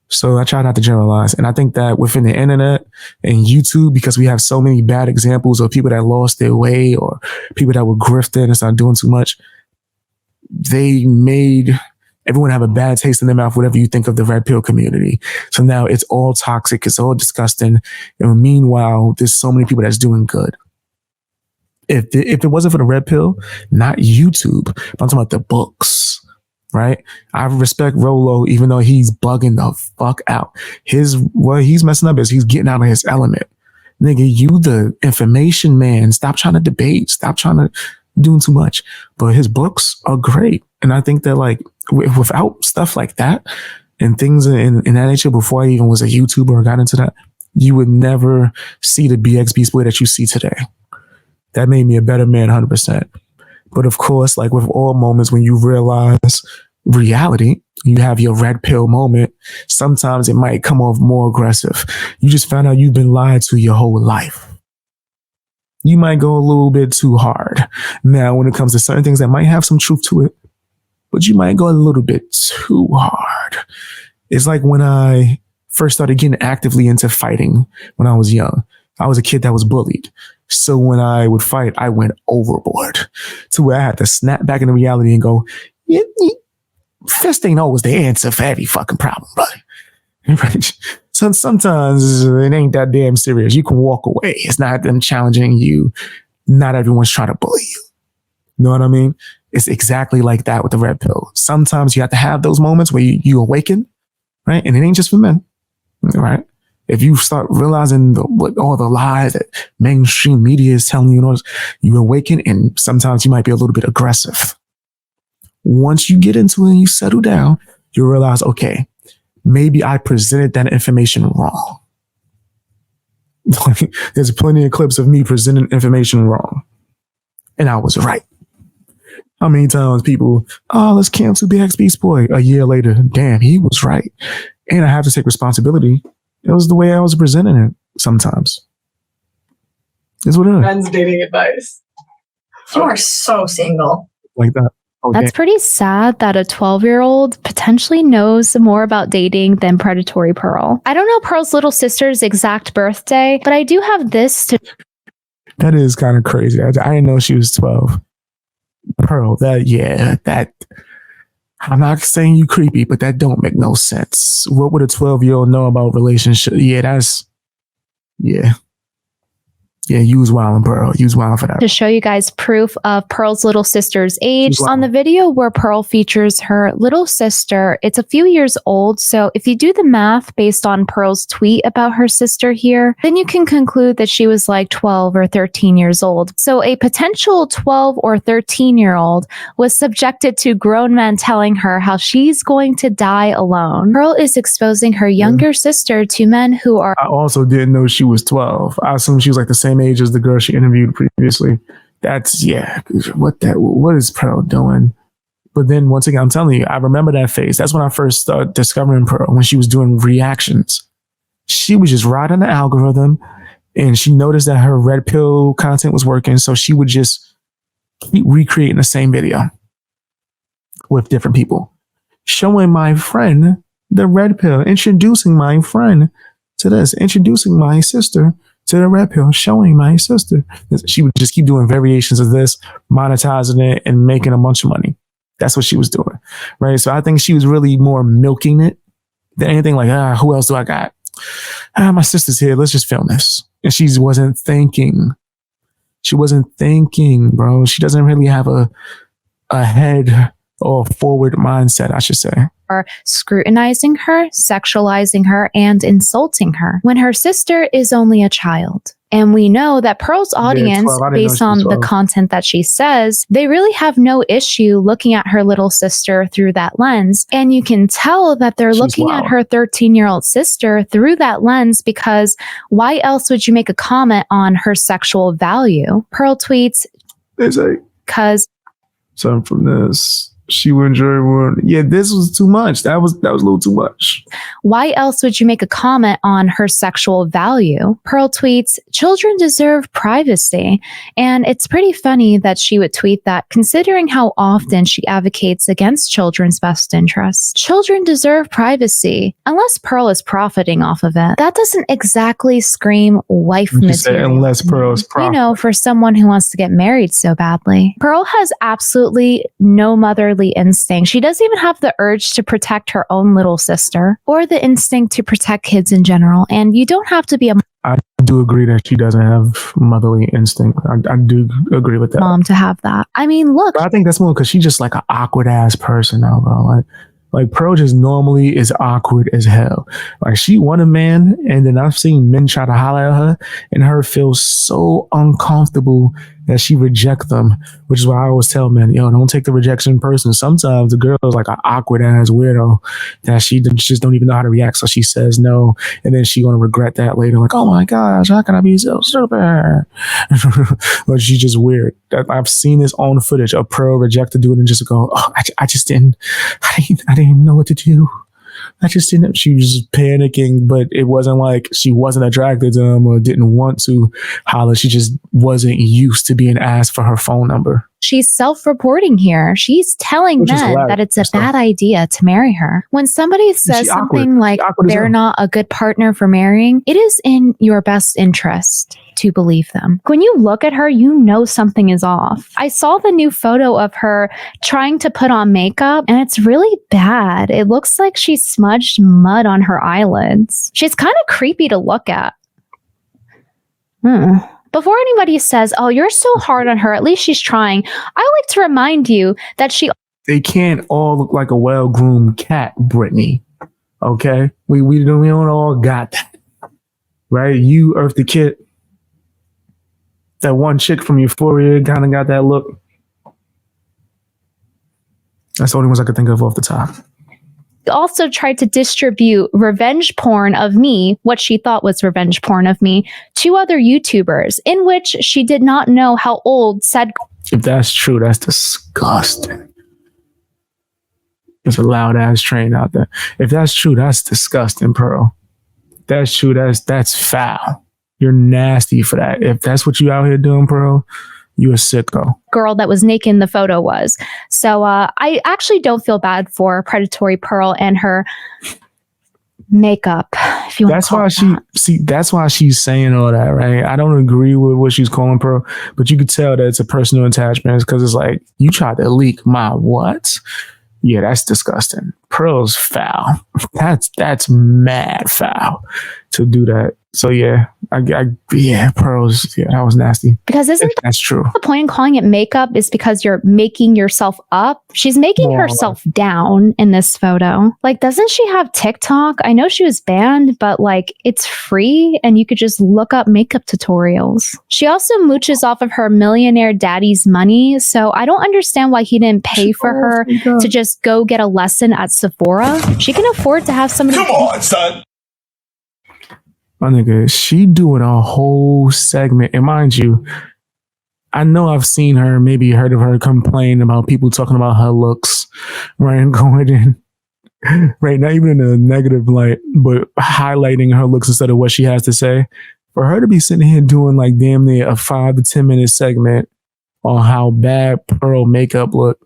So I try not to generalize. And I think that within the internet and YouTube, because we have so many bad examples of people that lost their way or people that were grifting and started doing too much, they made everyone have a bad taste in their mouth, whatever you think of the red pill community. So now it's all toxic. It's all disgusting. And meanwhile, there's so many people that's doing good. If it wasn't for the red pill, not YouTube, but I'm talking about the books, right? I respect Rolo, even though he's bugging the fuck out. What he's messing up is he's getting out of his element. Nigga, you the information man. Stop trying to debate. Stop trying to doing too much. But his books are great. And I think that like without stuff like that and things in that nature, before I even was a YouTuber or got into that, you would never see the BXB boy that you see today. That made me a better man, 100%. But of course, like with all moments, when you realize reality, you have your red pill moment, sometimes it might come off more aggressive. You just found out you've been lied to your whole life. You might go a little bit too hard. Now, when it comes to certain things that might have some truth to it, but you might go a little bit too hard. It's like when I first started getting actively into fighting when I was young. I was a kid that was bullied. So when I would fight, I went overboard to where I had to snap back into reality and go, fist ain't always the answer for every fucking problem, buddy. Right? So sometimes it ain't that damn serious. You can walk away. It's not them challenging you. Not everyone's trying to bully you. You know what I mean? It's exactly like that with the red pill. Sometimes you have to have those moments where you awaken, right? And it ain't just for men, right? If you start realizing all the lies that mainstream media is telling you, you awaken, and sometimes you might be a little bit aggressive. Once you get into it and you settle down, you realize, okay, maybe I presented that information wrong. There's plenty of clips of me presenting information wrong. And I was right. How many times people, let's cancel BX Beast Boy. A year later, damn, he was right. And I have to take responsibility. It was the way I was presenting it sometimes. It's what it is. Friends dating advice. You are so single. Like that. Oh, That's pretty sad that a 12-year-old potentially knows more about dating than predatory Pearl. I don't know Pearl's little sister's exact birthday, but I do have this to... That is kind of crazy. I didn't know she was 12. Pearl, I'm not saying you creepy, but that don't make no sense. What would a 12-year-old know about relationship? Yeah, use wild, Pearl. Use wild for that. To show you guys proof of Pearl's little sister's age. On the video where Pearl features her little sister, it's a few years old. So if you do the math based on Pearl's tweet about her sister here, then you can conclude that she was like 12 or 13 years old. So a potential 12 or 13-year-old was subjected to grown men telling her how she's going to die alone. Pearl is exposing her younger sister to men who are... I also didn't know she was 12. I assumed she was like the same age as the girl she interviewed previously. What is Pearl doing? But then once again, I'm telling you, I remember that phase. That's when I first started discovering Pearl, when she was doing reactions. She was just riding the algorithm and she noticed that her red pill content was working. So she would just keep recreating the same video with different people, showing my friend the red pill, introducing my friend to this, introducing my sister to the red pill, showing my sister. She would just keep doing variations of this, monetizing it and making a bunch of money. That's what she was doing, right? So I think she was really more milking it than anything like, who else do I got? My sister's here. Let's just film this. And she wasn't thinking. She wasn't thinking, bro. She doesn't really have a head or forward mindset, I should say. Are scrutinizing her, sexualizing her, and insulting her when her sister is only a child. And we know that Pearl's audience, based on the content that she says, they really have no issue looking at her little sister through that lens. And you can tell that they're looking at her 13-year-old sister through that lens, because why else would you make a comment on her sexual value? Pearl tweets, because Something from this. She would enjoy more. Yeah, this was too much. That was a little too much. Why else would you make a comment on her sexual value? Pearl tweets, children deserve privacy. And it's pretty funny that she would tweet that, considering how often she advocates against children's best interests. Children deserve privacy, unless Pearl is profiting off of it. That doesn't exactly scream wife material. Unless Pearl is profiting. You know, for someone who wants to get married so badly. Pearl has absolutely no motherly instinct. She doesn't even have the urge to protect her own little sister or the instinct to protect kids in general. And you don't have to be a I do agree that she doesn't have motherly instinct. I do agree with that. mom to have that. I mean, look. But I think that's more because she's just like an awkward ass person now, bro. Like Pearl just normally is awkward as hell. Like she want a man, and then I've seen men try to holler at her, and her feel so uncomfortable that she reject them, which is why I always tell men, yo, don't take the rejection person. Sometimes the girl is like an awkward ass weirdo that she just don't even know how to react. So she says no, and then she gonna regret that later. Like, oh my gosh, how can I be so stupid? But she's just weird. I've seen this on footage of Pearl reject a dude and just go, oh, I didn't know what to do. I just didn't. She was just panicking, but it wasn't like she wasn't attracted to him or didn't want to holler. She just wasn't used to being asked for her phone number. She's self-reporting here. She's telling men that it's a bad idea to marry her. When somebody says something like they're not a good partner for marrying, it is in your best interest to believe them. When you look at her, you know something is off. I saw the new photo of her trying to put on makeup, and it's really bad. It looks like she smudged mud on her eyelids. She's kind of creepy to look at. Before anybody says, oh, you're so hard on her, at least she's trying, I like to remind you that they can't all look like a well-groomed cat, Brittany. Okay? We don't all got that. Right? You, Earth the Kid, that one chick from Euphoria kind of got that look. That's the only ones I could think of off the top. Also tried to distribute revenge porn of me, what she thought was revenge porn of me, to other YouTubers, in which she did not know how old said. If that's true, that's disgusting. There's a loud ass train out there. If that's true, that's disgusting, Pearl. That's true. That's foul. You're nasty for that. If that's what you out here doing, Pearl, you a sicko. Girl that was naked in the photo was. So I actually don't feel bad for predatory Pearl and her makeup. If you want that's to call why it that. That's why she's saying all that, right? I don't agree with what she's calling Pearl, but you could tell that it's a personal attachment because it's like you tried to leak my what? Yeah, that's disgusting. Pearl's foul. That's mad foul to do that. So yeah, Pearl's, that was nasty. Because that's true. The point in calling it makeup is because you're making yourself up. She's making herself down in this photo. Like, doesn't she have TikTok? I know she was banned, but like it's free and you could just look up makeup tutorials. She also mooches off of her millionaire daddy's money. So I don't understand why he didn't pay for her to just go get a lesson at Sephora. She can afford to have somebody. Come on, son. My nigga, she doing a whole segment. And mind you, I know I've seen her, maybe heard of her complain about people talking about her looks, right? And going in, right? Not even in a negative light, but highlighting her looks instead of what she has to say. For her to be sitting here doing like damn near a 5 to 10 minute segment on how bad Pearl makeup look,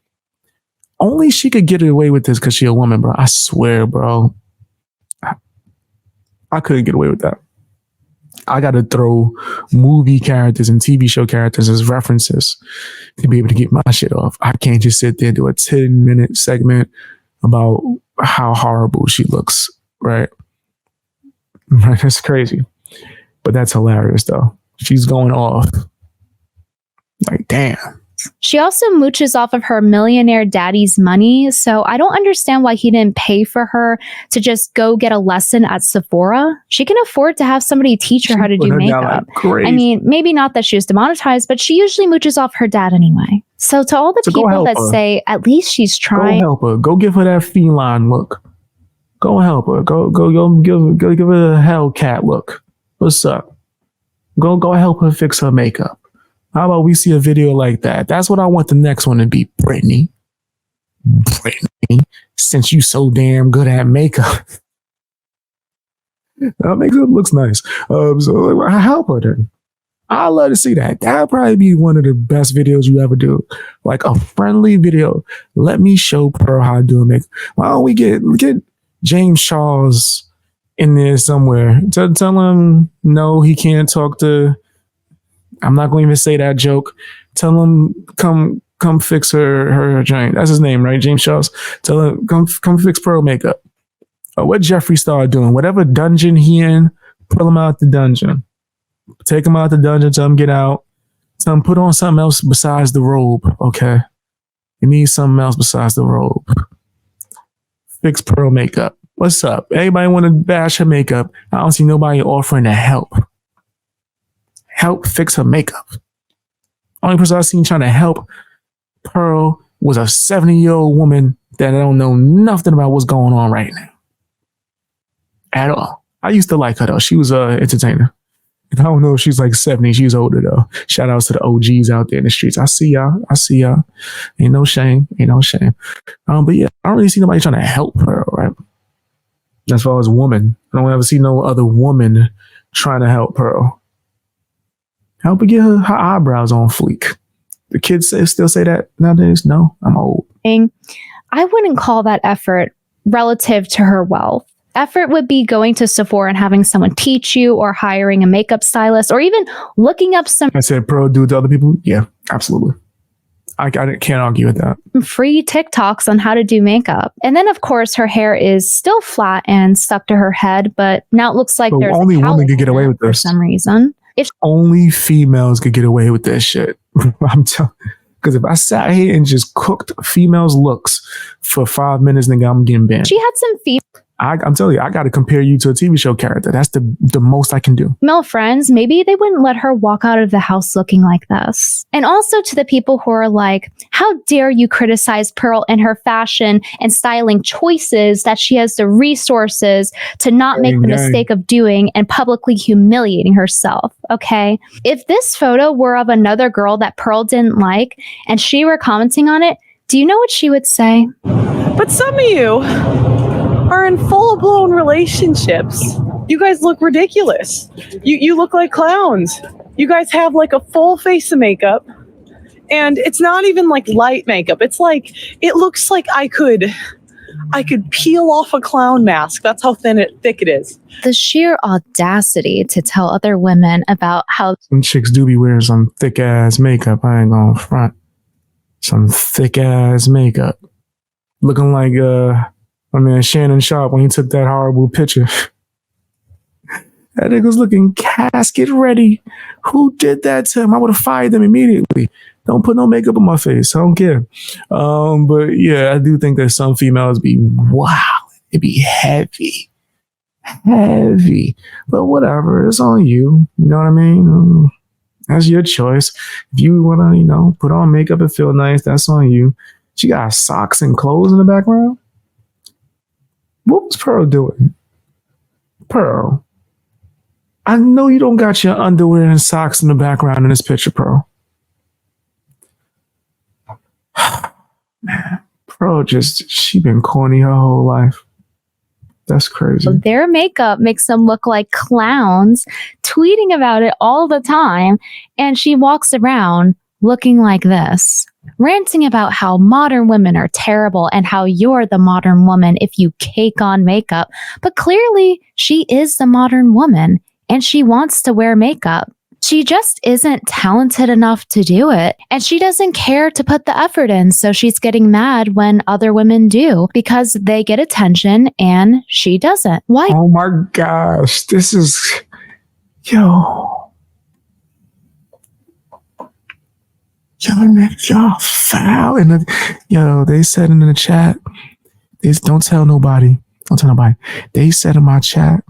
only she could get away with this because she a woman, bro. I swear, bro. I couldn't get away with that. I got to throw movie characters and TV show characters as references to be able to get my shit off. I can't just sit there and do a 10-minute segment about how horrible she looks, right? That's crazy. But that's hilarious, though. She's going off. Like, damn. She also mooches off of her millionaire daddy's money. So I don't understand why he didn't pay for her to just go get a lesson at Sephora. She can afford to have somebody teach her how to do makeup. I mean, maybe not that she was demonetized, but she usually mooches off her dad anyway. So to all the people that say, at least she's trying. Go help her. Go give her that feline look. Go help her. Go give her a Hellcat look. What's up? Go help her fix her makeup. How about we see a video like that? That's what I want the next one to be, Brittany. Brittany, since you so damn good at makeup. Makeup looks nice. So I help her then. I love to see that. That'll probably be one of the best videos you ever do. Like a friendly video. Let me show Pearl how to do a makeup. Why don't we get James Charles in there somewhere? Tell him no, he can't talk to. I'm not going to even say that joke. Tell him come fix her joint. That's his name, right? James Charles. Tell him come fix Pearl makeup. Or what Jeffree Star doing? Whatever dungeon he in, pull him out the dungeon. Take him out the dungeon, tell him get out. Tell him put on something else besides the robe, okay? You need something else besides the robe. Fix Pearl makeup. What's up? Everybody want to bash her makeup. I don't see nobody offering to help. Help fix her makeup. Only person I've seen trying to help Pearl was a 70-year-old woman that I don't know nothing about what's going on right now. At all. I used to like her though. She was an entertainer. I don't know if she's like 70. She's older though. Shout outs to the OGs out there in the streets. I see y'all. Ain't no shame. But yeah, I don't really see nobody trying to help her, right? As far as woman, I don't ever see no other woman trying to help Pearl. Help her get her eyebrows on fleek. The kids still say that nowadays? No, I'm old. I wouldn't call that effort relative to her wealth. Effort would be going to Sephora and having someone teach you, or hiring a makeup stylist, or even looking up some. I said Pearl do it to other people. Yeah, absolutely. I can't argue with that. Free TikToks on how to do makeup. And then, of course, her hair is still flat and stuck to her head, but now it looks like there's only women could get away with this for some reason. If only females could get away with this shit. I'm telling. Because if I sat here and just cooked females' looks for 5 minutes, nigga, I'm getting banned. She had some I'm telling you, I got to compare you to a TV show character. That's the most I can do. female friends, maybe they wouldn't let her walk out of the house looking like this. And also to the people who are like, how dare you criticize Pearl and her fashion and styling choices that she has the resources to not make the mistake of doing and publicly humiliating herself, okay? If this photo were of another girl that Pearl didn't like and she were commenting on it, do you know what she would say? But some of you are in full-blown relationships. You guys look ridiculous. You look like clowns. You guys have like a full face of makeup, and it's not even like light makeup. It's like, it looks like I could peel off a clown mask. That's how thick it is. The sheer audacity to tell other women about how some chicks do be wearing some thick ass makeup. I ain't gonna front. Some thick ass makeup. Looking like Shannon Sharp when he took that horrible picture. That nigga was looking casket ready. Who did that to him? I would have fired them immediately. Don't put no makeup on my face. I don't care. But yeah, I do think that some females be wow. It be heavy. But whatever, it's on you. You know what I mean? That's your choice. If you wanna, put on makeup and feel nice, that's on you. She got socks and clothes in the background. What was Pearl doing? Pearl, I know you don't got your underwear and socks in the background in this picture, Pearl. Man, Pearl she been corny her whole life. That's crazy. their makeup makes them look like clowns, tweeting about it all the time, and she walks around looking like this, ranting about how modern women are terrible and how you're the modern woman if you cake on makeup. But clearly, she is the modern woman, and she wants to wear makeup. She just isn't talented enough to do it, and she doesn't care to put the effort in, so she's getting mad when other women do because they get attention and she doesn't. Why? Oh my gosh, this is... Y'all foul. They said in the chat, don't tell nobody. They said in my chat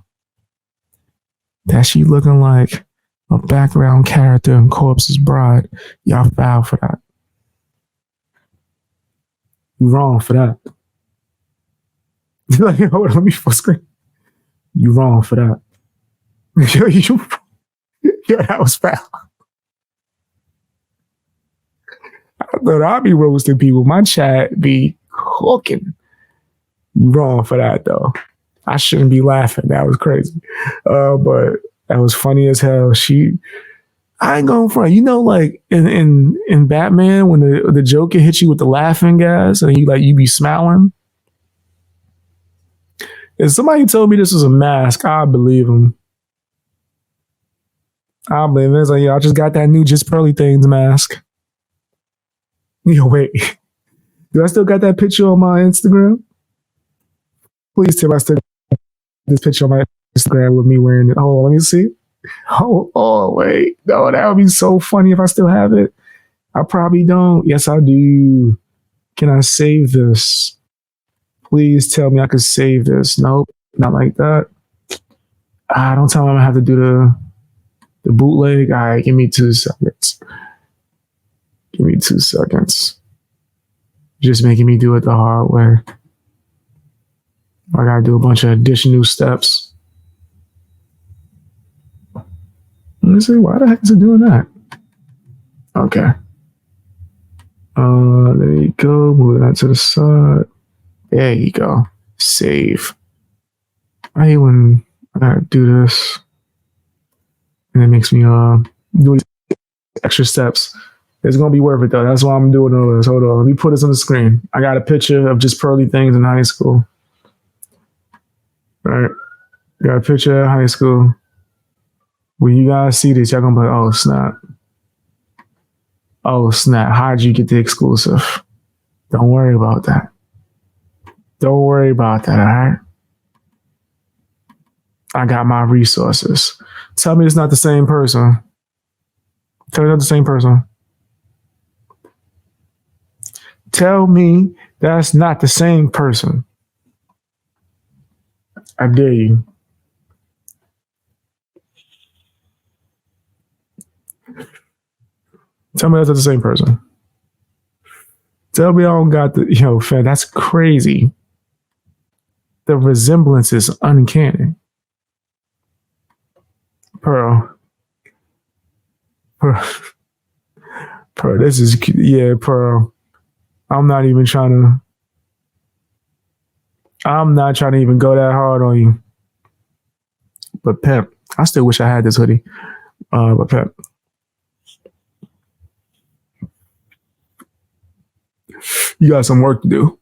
that she looking like a background character in Corpse's Bride. Y'all foul for that. You wrong for that. Hold on, let me full screen. You wrong for that. Yo, that was foul. I thought I'd be roasting people. My chat be cooking. You wrong for that though. I shouldn't be laughing. That was crazy. But that was funny as hell. I ain't going front. You know, like in Batman, when the Joker hits you with the laughing gas and you be smiling. If somebody told me this was a mask, I believe him. I believe it. It's like, I just got that new Just Pearly Things mask. Yo, wait. Do I still got that picture on my Instagram? Please tell me I still got this picture on my Instagram with me wearing it. Hold on, let me see. Oh, wait. No, that would be so funny if I still have it. I probably don't. Yes, I do. Can I save this? Please tell me I could save this. Nope, not like that. Don't tell me I'm gonna have to do the bootleg. All right, give me 2 seconds. Give me 2 seconds. Just making me do it the hard way. I gotta do a bunch of additional steps. Let me see, why the heck is it doing that? Okay. There you go. Move that to the side. There you go. Save. I hate when I gotta do this. And it makes me do these extra steps. It's gonna be worth it though. That's why I'm doing all this. Hold on. Let me put this on the screen. I got a picture of Just Pearly Things in high school. All right. Got a picture of high school. When you guys see this, y'all gonna be like, oh snap. Oh snap. How'd you get the exclusive? Don't worry about that. Don't worry about that, all right? I got my resources. Tell me it's not the same person. Tell me it's not the same person. Tell me that's not the same person. I dare you. Tell me that's not the same person. Tell me I don't got the, fam, that's crazy. The resemblance is uncanny. Pearl, this is, Pearl. I'm not trying to even go that hard on you. But Pep, I still wish I had this hoodie. But Pep, you got some work to do.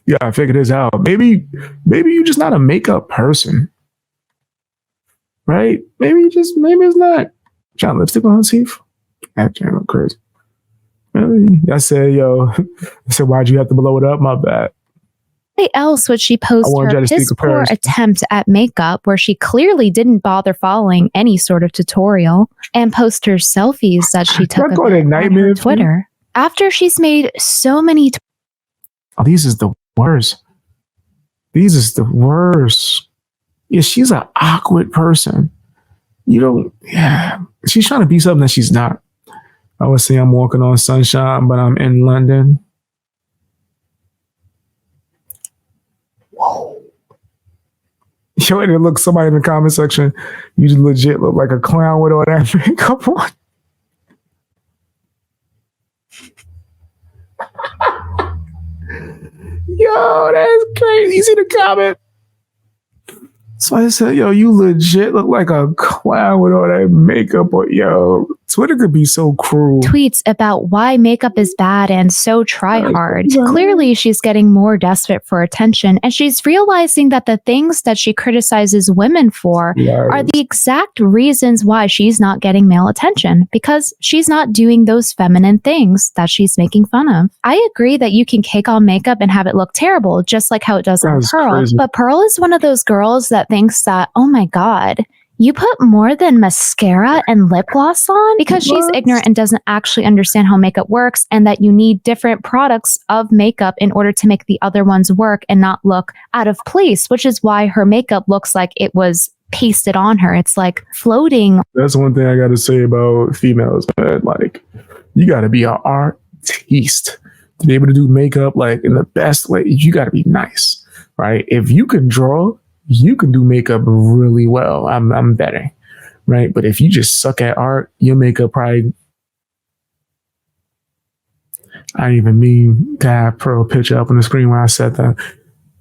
You gotta figure this out. Maybe you're just not a makeup person. Right? Maybe it's not. Trying lipstick on his teeth? Actually, I'm crazy. Really? I said, why'd you have to blow it up? My bad. Why else would she post her piss poor attempt at makeup where she clearly didn't bother following any sort of tutorial and post her selfies that she took of it on her Twitter after she's made so many these is the worst. These is the worst. Yeah, she's an awkward person. She's trying to be something that she's not. I would say I'm walking on sunshine, but I'm in London. Whoa. Yo, and look, somebody in the comment section, you just legit look like a clown with all that makeup on. Yo, that's crazy. You see the comment? So I said, you legit look like a clown with all that makeup on. Yo, Twitter could be so cruel. Tweets about why makeup is bad and so try hard. Clearly, she's getting more desperate for attention, and she's realizing that the things that she criticizes women for are the exact reasons why she's not getting male attention, because she's not doing those feminine things that she's making fun of. I agree that you can cake on makeup and have it look terrible, just like how it does on Pearl. Crazy. But Pearl is one of those girls that thinks that, oh my God, you put more than mascara and lip gloss on? Because she's ignorant and doesn't actually understand how makeup works, and that you need different products of makeup in order to make the other ones work and not look out of place, which is why her makeup looks like it was pasted on her. It's like floating. That's one thing I got to say about females, man. Like, you got to be an artiste to be able to do makeup like in the best way. You got to be nice, right? If you can draw, you can do makeup really well. I'm better, right? But if you just suck at art, your makeup probably I didn't even mean to have Pearl picture up on the screen when I said that.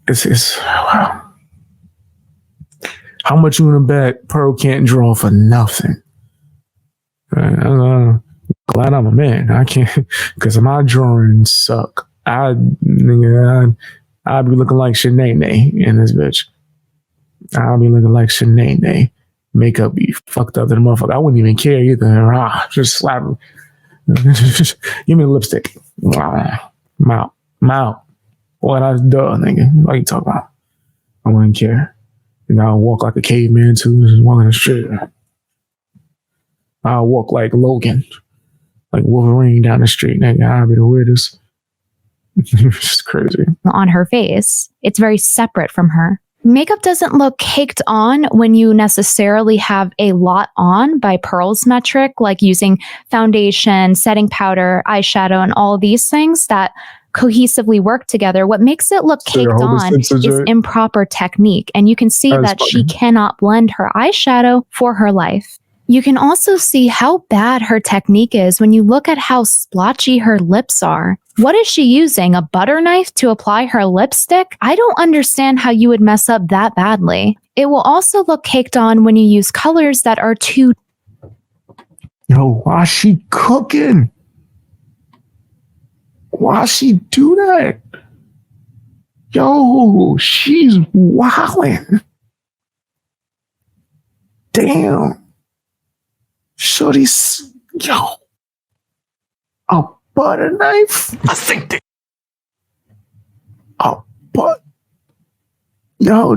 It's wow. How much you want to bet Pearl can't draw for nothing? I'm glad I'm a man. I can't, because my drawings suck. I'd be looking like Shanae in this bitch. I'll be looking like Shanae. Makeup be fucked up to the motherfucker. I wouldn't even care either. Just slap him. Give me a lipstick. Mouth. Boy, that's duh, nigga. What are you talking about? I wouldn't care. I'll walk like a caveman too, just walking the street. I'll walk like Logan, like Wolverine down the street, nigga. I'll be the weirdest. It's crazy. On her face, it's very separate from her. Makeup doesn't look caked on when you necessarily have a lot on by Pearl's metric, like using foundation, setting powder, eyeshadow, and all these things that cohesively work together. What makes it look caked on is improper technique. And you can see that she cannot blend her eyeshadow for her life. You can also see how bad her technique is when you look at how splotchy her lips are. What is she using? A butter knife to apply her lipstick? I don't understand how you would mess up that badly. It will also look caked on when you use colors that are too... Yo, why she cooking? Why she do that? Yo, she's wildin'. Damn. Shorty's, yo, a butter knife? I think they, yo,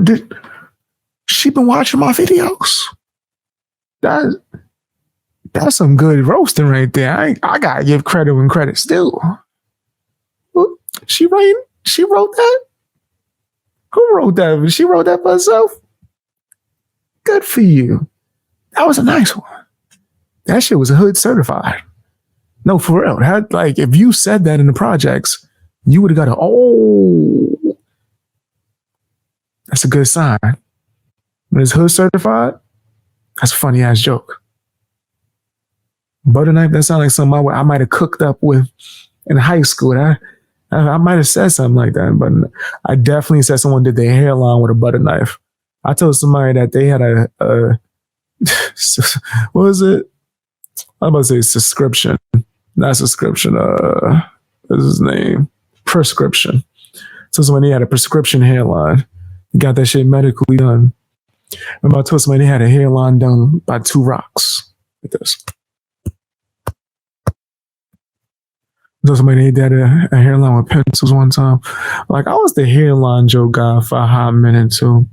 she been watching my videos? That's some good roasting right there. I gotta give credit when credit's due. She wrote that? Who wrote that? She wrote that for herself? Good for you. That was a nice one. That shit was a hood certified. No, for real. Like, if you said that in the projects, you would have got that's a good sign. When it's hood certified, that's a funny ass joke. Butter knife, that sounds like something I might have cooked up with in high school. I might have said something like that, but I definitely said someone did their hairline with a butter knife. I told somebody that they had a what was it? I'm about to say subscription. Not subscription. What's his name? Prescription. So somebody had a prescription hairline. He got that shit medically done. Remember I told somebody they had a hairline done by 2 rocks. Like this. So somebody did a hairline with pencils one time. Like, I was the hairline joke guy for a hot minute too.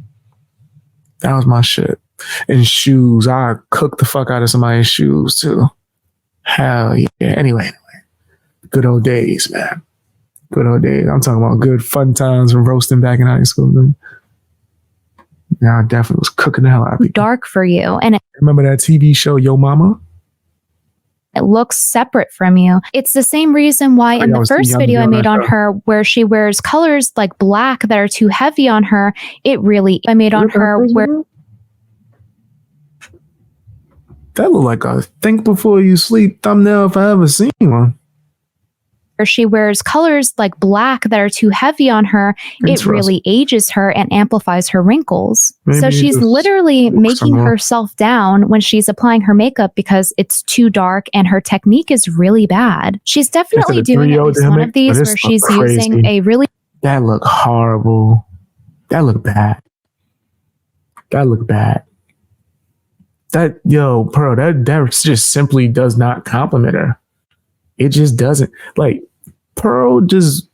That was my shit. And shoes. I cooked the fuck out of somebody's shoes too. Hell yeah. Anyway. Good old days, man. Good old days. I'm talking about good fun times from roasting back in high school, man. Yeah, I definitely was cooking the hell out of people. Dark for you. And remember that TV show, Yo Mama? It looks separate from you. It's the same reason why in the first video I made on her, where she wears colors like black that are too heavy on her, I made on her where... That looked like a think before you sleep thumbnail if I ever seen one. Where she wears colors like black that are too heavy on her, it really ages her and amplifies her wrinkles. Maybe so she's literally making herself down when she's applying her makeup because it's too dark and her technique is really bad. She's definitely doing at least one of these where she's using a really... That look horrible. That look bad. That look bad. That, yo, Pearl, that just simply does not compliment her. It just doesn't. Like, Pearl just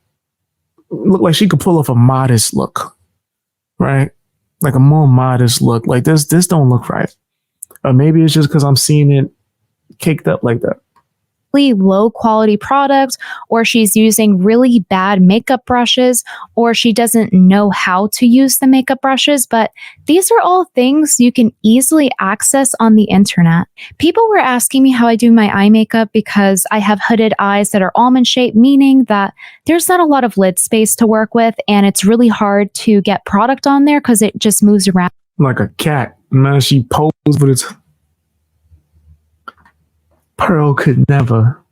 look like she could pull off a modest look, right? Like a more modest look. Like this don't look right. Or maybe it's just because I'm seeing it caked up like that. Low quality product, or she's using really bad makeup brushes, or she doesn't know how to use the makeup brushes. But these are all things you can easily access on the internet. People were asking me how I do my eye makeup because I have hooded eyes that are almond shaped, meaning that there's not a lot of lid space to work with, and it's really hard to get product on there because it just moves around. Like a cat. Man, she poses, but it's... Pearl could never.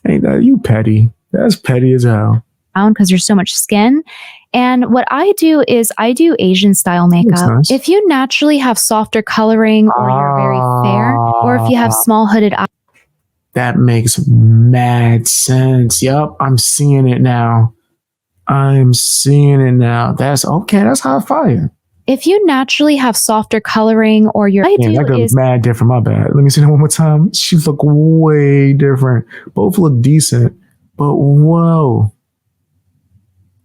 Ain't that you petty? That's petty as hell. Because there's so much skin. And what I do is I do Asian style makeup. Nice. If you naturally have softer coloring or you're very fair, or if you have small hooded eyes. That makes mad sense. Yup, I'm seeing it now. That's okay. That's hot fire. If you naturally have softer coloring or your That girl is mad different. My bad. Let me see that one more time. She look way different. Both look decent, but whoa.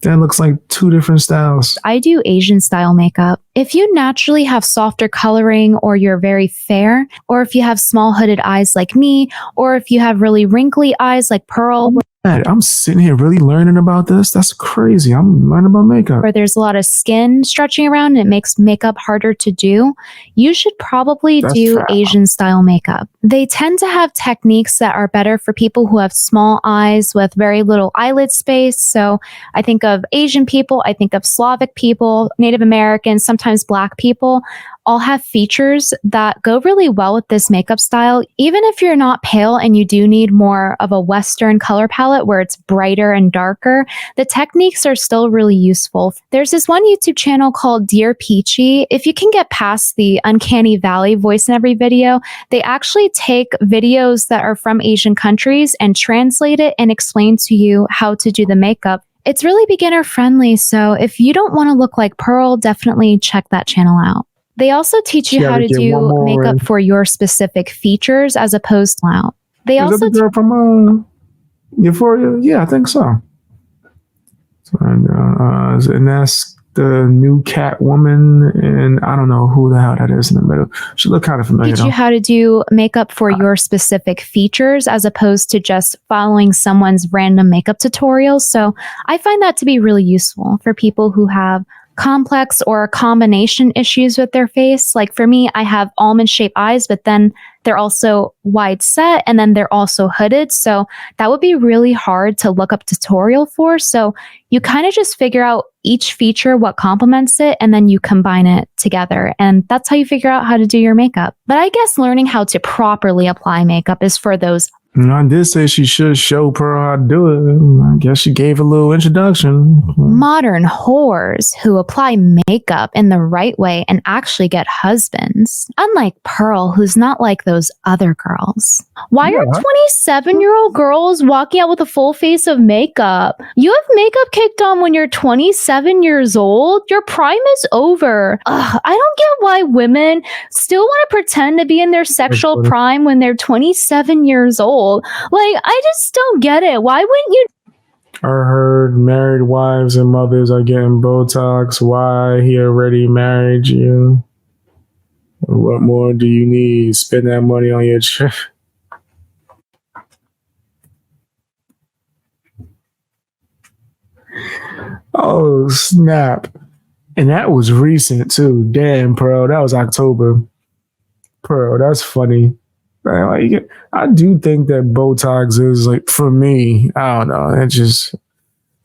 That looks like two different styles. I do Asian style makeup. If you naturally have softer coloring or you're very fair, or if you have small hooded eyes like me, or if you have really wrinkly eyes like Pearl. I'm sitting here really learning about this. That's crazy. I'm learning about makeup. Where there's a lot of skin stretching around and it makes makeup harder to do. You should probably do Asian style makeup. They tend to have techniques that are better for people who have small eyes with very little eyelid space. So I think of Asian people, I think of Slavic people, Native Americans, sometimes Black people. All have features that go really well with this makeup style. Even if you're not pale and you do need more of a Western color palette where it's brighter and darker, the techniques are still really useful. There's this one YouTube channel called Dear Peachy. If you can get past the uncanny valley voice in every video, they actually take videos that are from Asian countries and translate it and explain to you how to do the makeup. It's really beginner friendly. So if you don't want to look like Pearl, definitely check that channel out. They also teach you how to do makeup for your specific features as opposed to out. They also that the girl from Euphoria? Yeah, I think so. And that's the new Catwoman, and I don't know who the hell that is in the middle. She look kind of familiar. Teach you how to do makeup for your specific features as opposed to just following someone's random makeup tutorials. So I find that to be really useful for people who have complex or combination issues with their face. Like for me, I have almond shaped eyes, but then they're also wide set and then they're also hooded. So that would be really hard to look up tutorial for. So you kind of just figure out each feature, what complements it, and then you combine it together. And that's how you figure out how to do your makeup. But I guess learning how to properly apply makeup is for those. I did say she should show Pearl how to do it. I guess she gave a little introduction. Modern whores who apply makeup in the right way and actually get husbands. Unlike Pearl, who's not like those other girls. Why are 27-year-old girls walking out with a full face of makeup? You have makeup kicked on when you're 27 years old? Your prime is over. Ugh, I don't get why women still want to pretend to be in their sexual prime when they're 27 years old. Like, I just don't get it. Why wouldn't you? I heard married wives and mothers are getting Botox. Why? He already married you. What more do you need? Spend that money on your trip. Oh, snap. And that was recent, too. Damn, Pearl. That was October. Pearl, that's funny. Like, I do think that Botox is, like, for me, I don't know.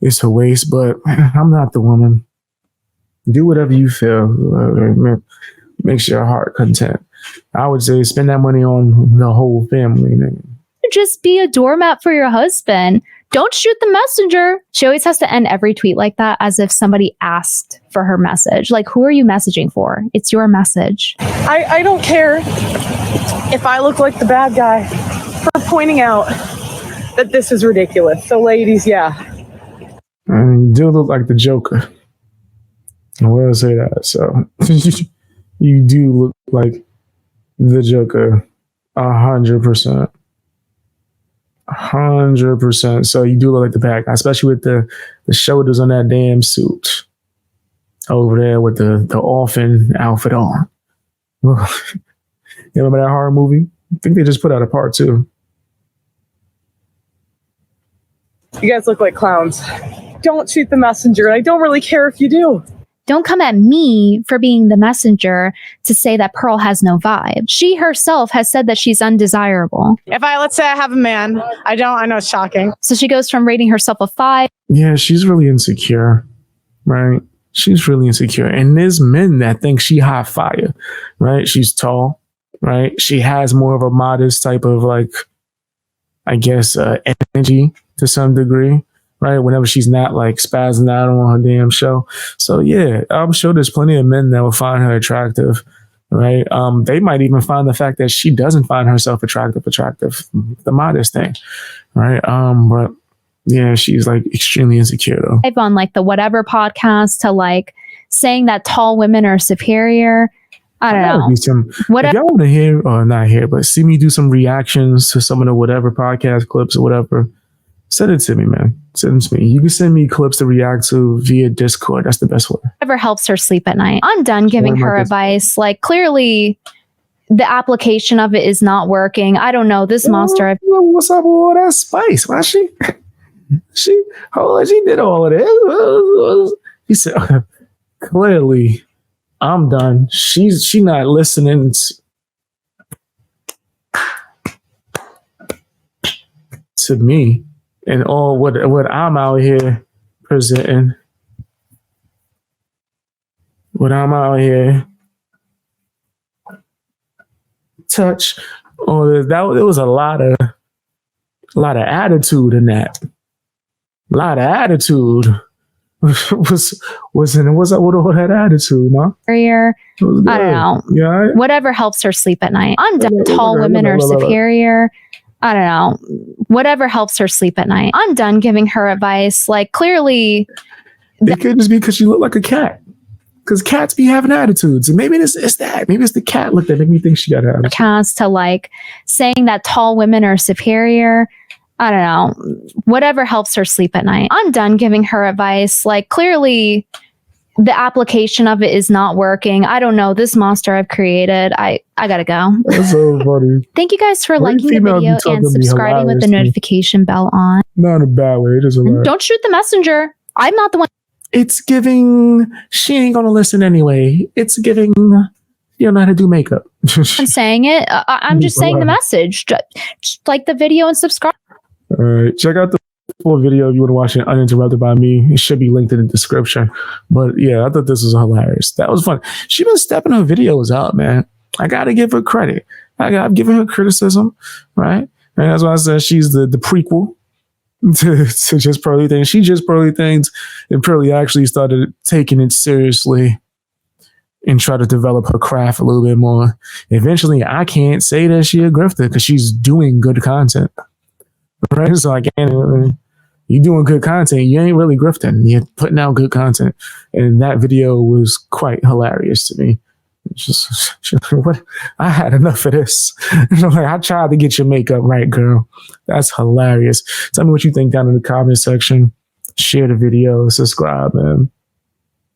It's a waste, but I'm not the woman. Do whatever you feel. Makes your heart content. I would say spend that money on the whole family. Just be a doormat for your husband. Don't shoot the messenger. She always has to end every tweet like that as if somebody asked for her message. Like, who are you messaging for? It's your message. I don't care if I look like the bad guy for pointing out that this is ridiculous. So ladies, yeah. And you do look like the Joker. I will say that. So you do look like the Joker 100%. 100%. So you do look like the bad guy, especially with the shoulders on that damn suit over there with the orphan outfit on. You remember that horror movie? I think they just put out a part 2. You guys look like clowns. Don't shoot the messenger. I don't really care if you do. Don't come at me for being the messenger to say that Pearl has no vibe. She herself has said that she's undesirable. Let's say I have a man, I know it's shocking. So she goes from rating herself a 5. Yeah, she's really insecure, right? She's really insecure. And there's men that think she hot fire, right? She's tall, right? She has more of a modest type of like, I guess, energy to some degree, right? Whenever she's not like spazzing out on her damn show. So yeah, I'm sure there's plenty of men that will find her attractive, right? They might even find the fact that she doesn't find herself attractive, the modest thing, right? But yeah, she's like extremely insecure though. I've on like the whatever podcast to like saying that tall women are superior. I don't know. If y'all want to hear, or not hear, but see me do some reactions to some of the whatever podcast clips or whatever, send it to me, man. Send them to me. You can send me clips to react to via Discord. That's the best way. Whatever helps her sleep at night. I'm done giving her advice. Like clearly the application of it is not working. I don't know. This monster. What's up with all that spice? Why she did all of this. He said, clearly, I'm done. She not listening to me and all what I'm out here presenting. What I'm out here touch. Oh, there was a lot of attitude in that. A lot of attitude. What's up with all that attitude, huh? Superior. I don't know. Yeah. Whatever helps her sleep at night. I'm done. Tall women are superior. I don't know. Whatever helps her sleep at night. I'm done giving her advice. Like clearly, it could just be because she looked like a cat. Because cats be having attitudes, and maybe it's that. Maybe it's the cat look that make me think she got an attitude. To like saying that tall women are superior. I don't know. Whatever helps her sleep at night. I'm done giving her advice. Like clearly the application of it is not working. I don't know. This monster I've created. I gotta go. That's so funny. Thank you guys for liking the video and subscribing with the notification bell on. Not in a bad way. It is hilarious. Don't shoot the messenger. I'm not the one. It's giving, she ain't gonna listen anyway. It's giving, you don't know how to do makeup. I'm saying it. I'm just saying the message. Just like the video and subscribe. All right, check out the full video if you want to watch it uninterrupted by me. It should be linked in the description. But yeah, I thought this was hilarious. That was fun. She been stepping her videos out, man. I gotta give her credit. I've given her criticism, right? And that's why I said she's the prequel to Just Pearly Things. She Just Pearly Things, and Pearly actually started taking it seriously and try to develop her craft a little bit more. Eventually, I can't say that she a grifter because she's doing good content. Right? So I can't. You doing good content. You ain't really grifting. You're putting out good content. And that video was quite hilarious to me. Just what? I had enough of this. I tried to get your makeup right, girl. That's hilarious. Tell me what you think down in the comment section. Share the video. Subscribe, man.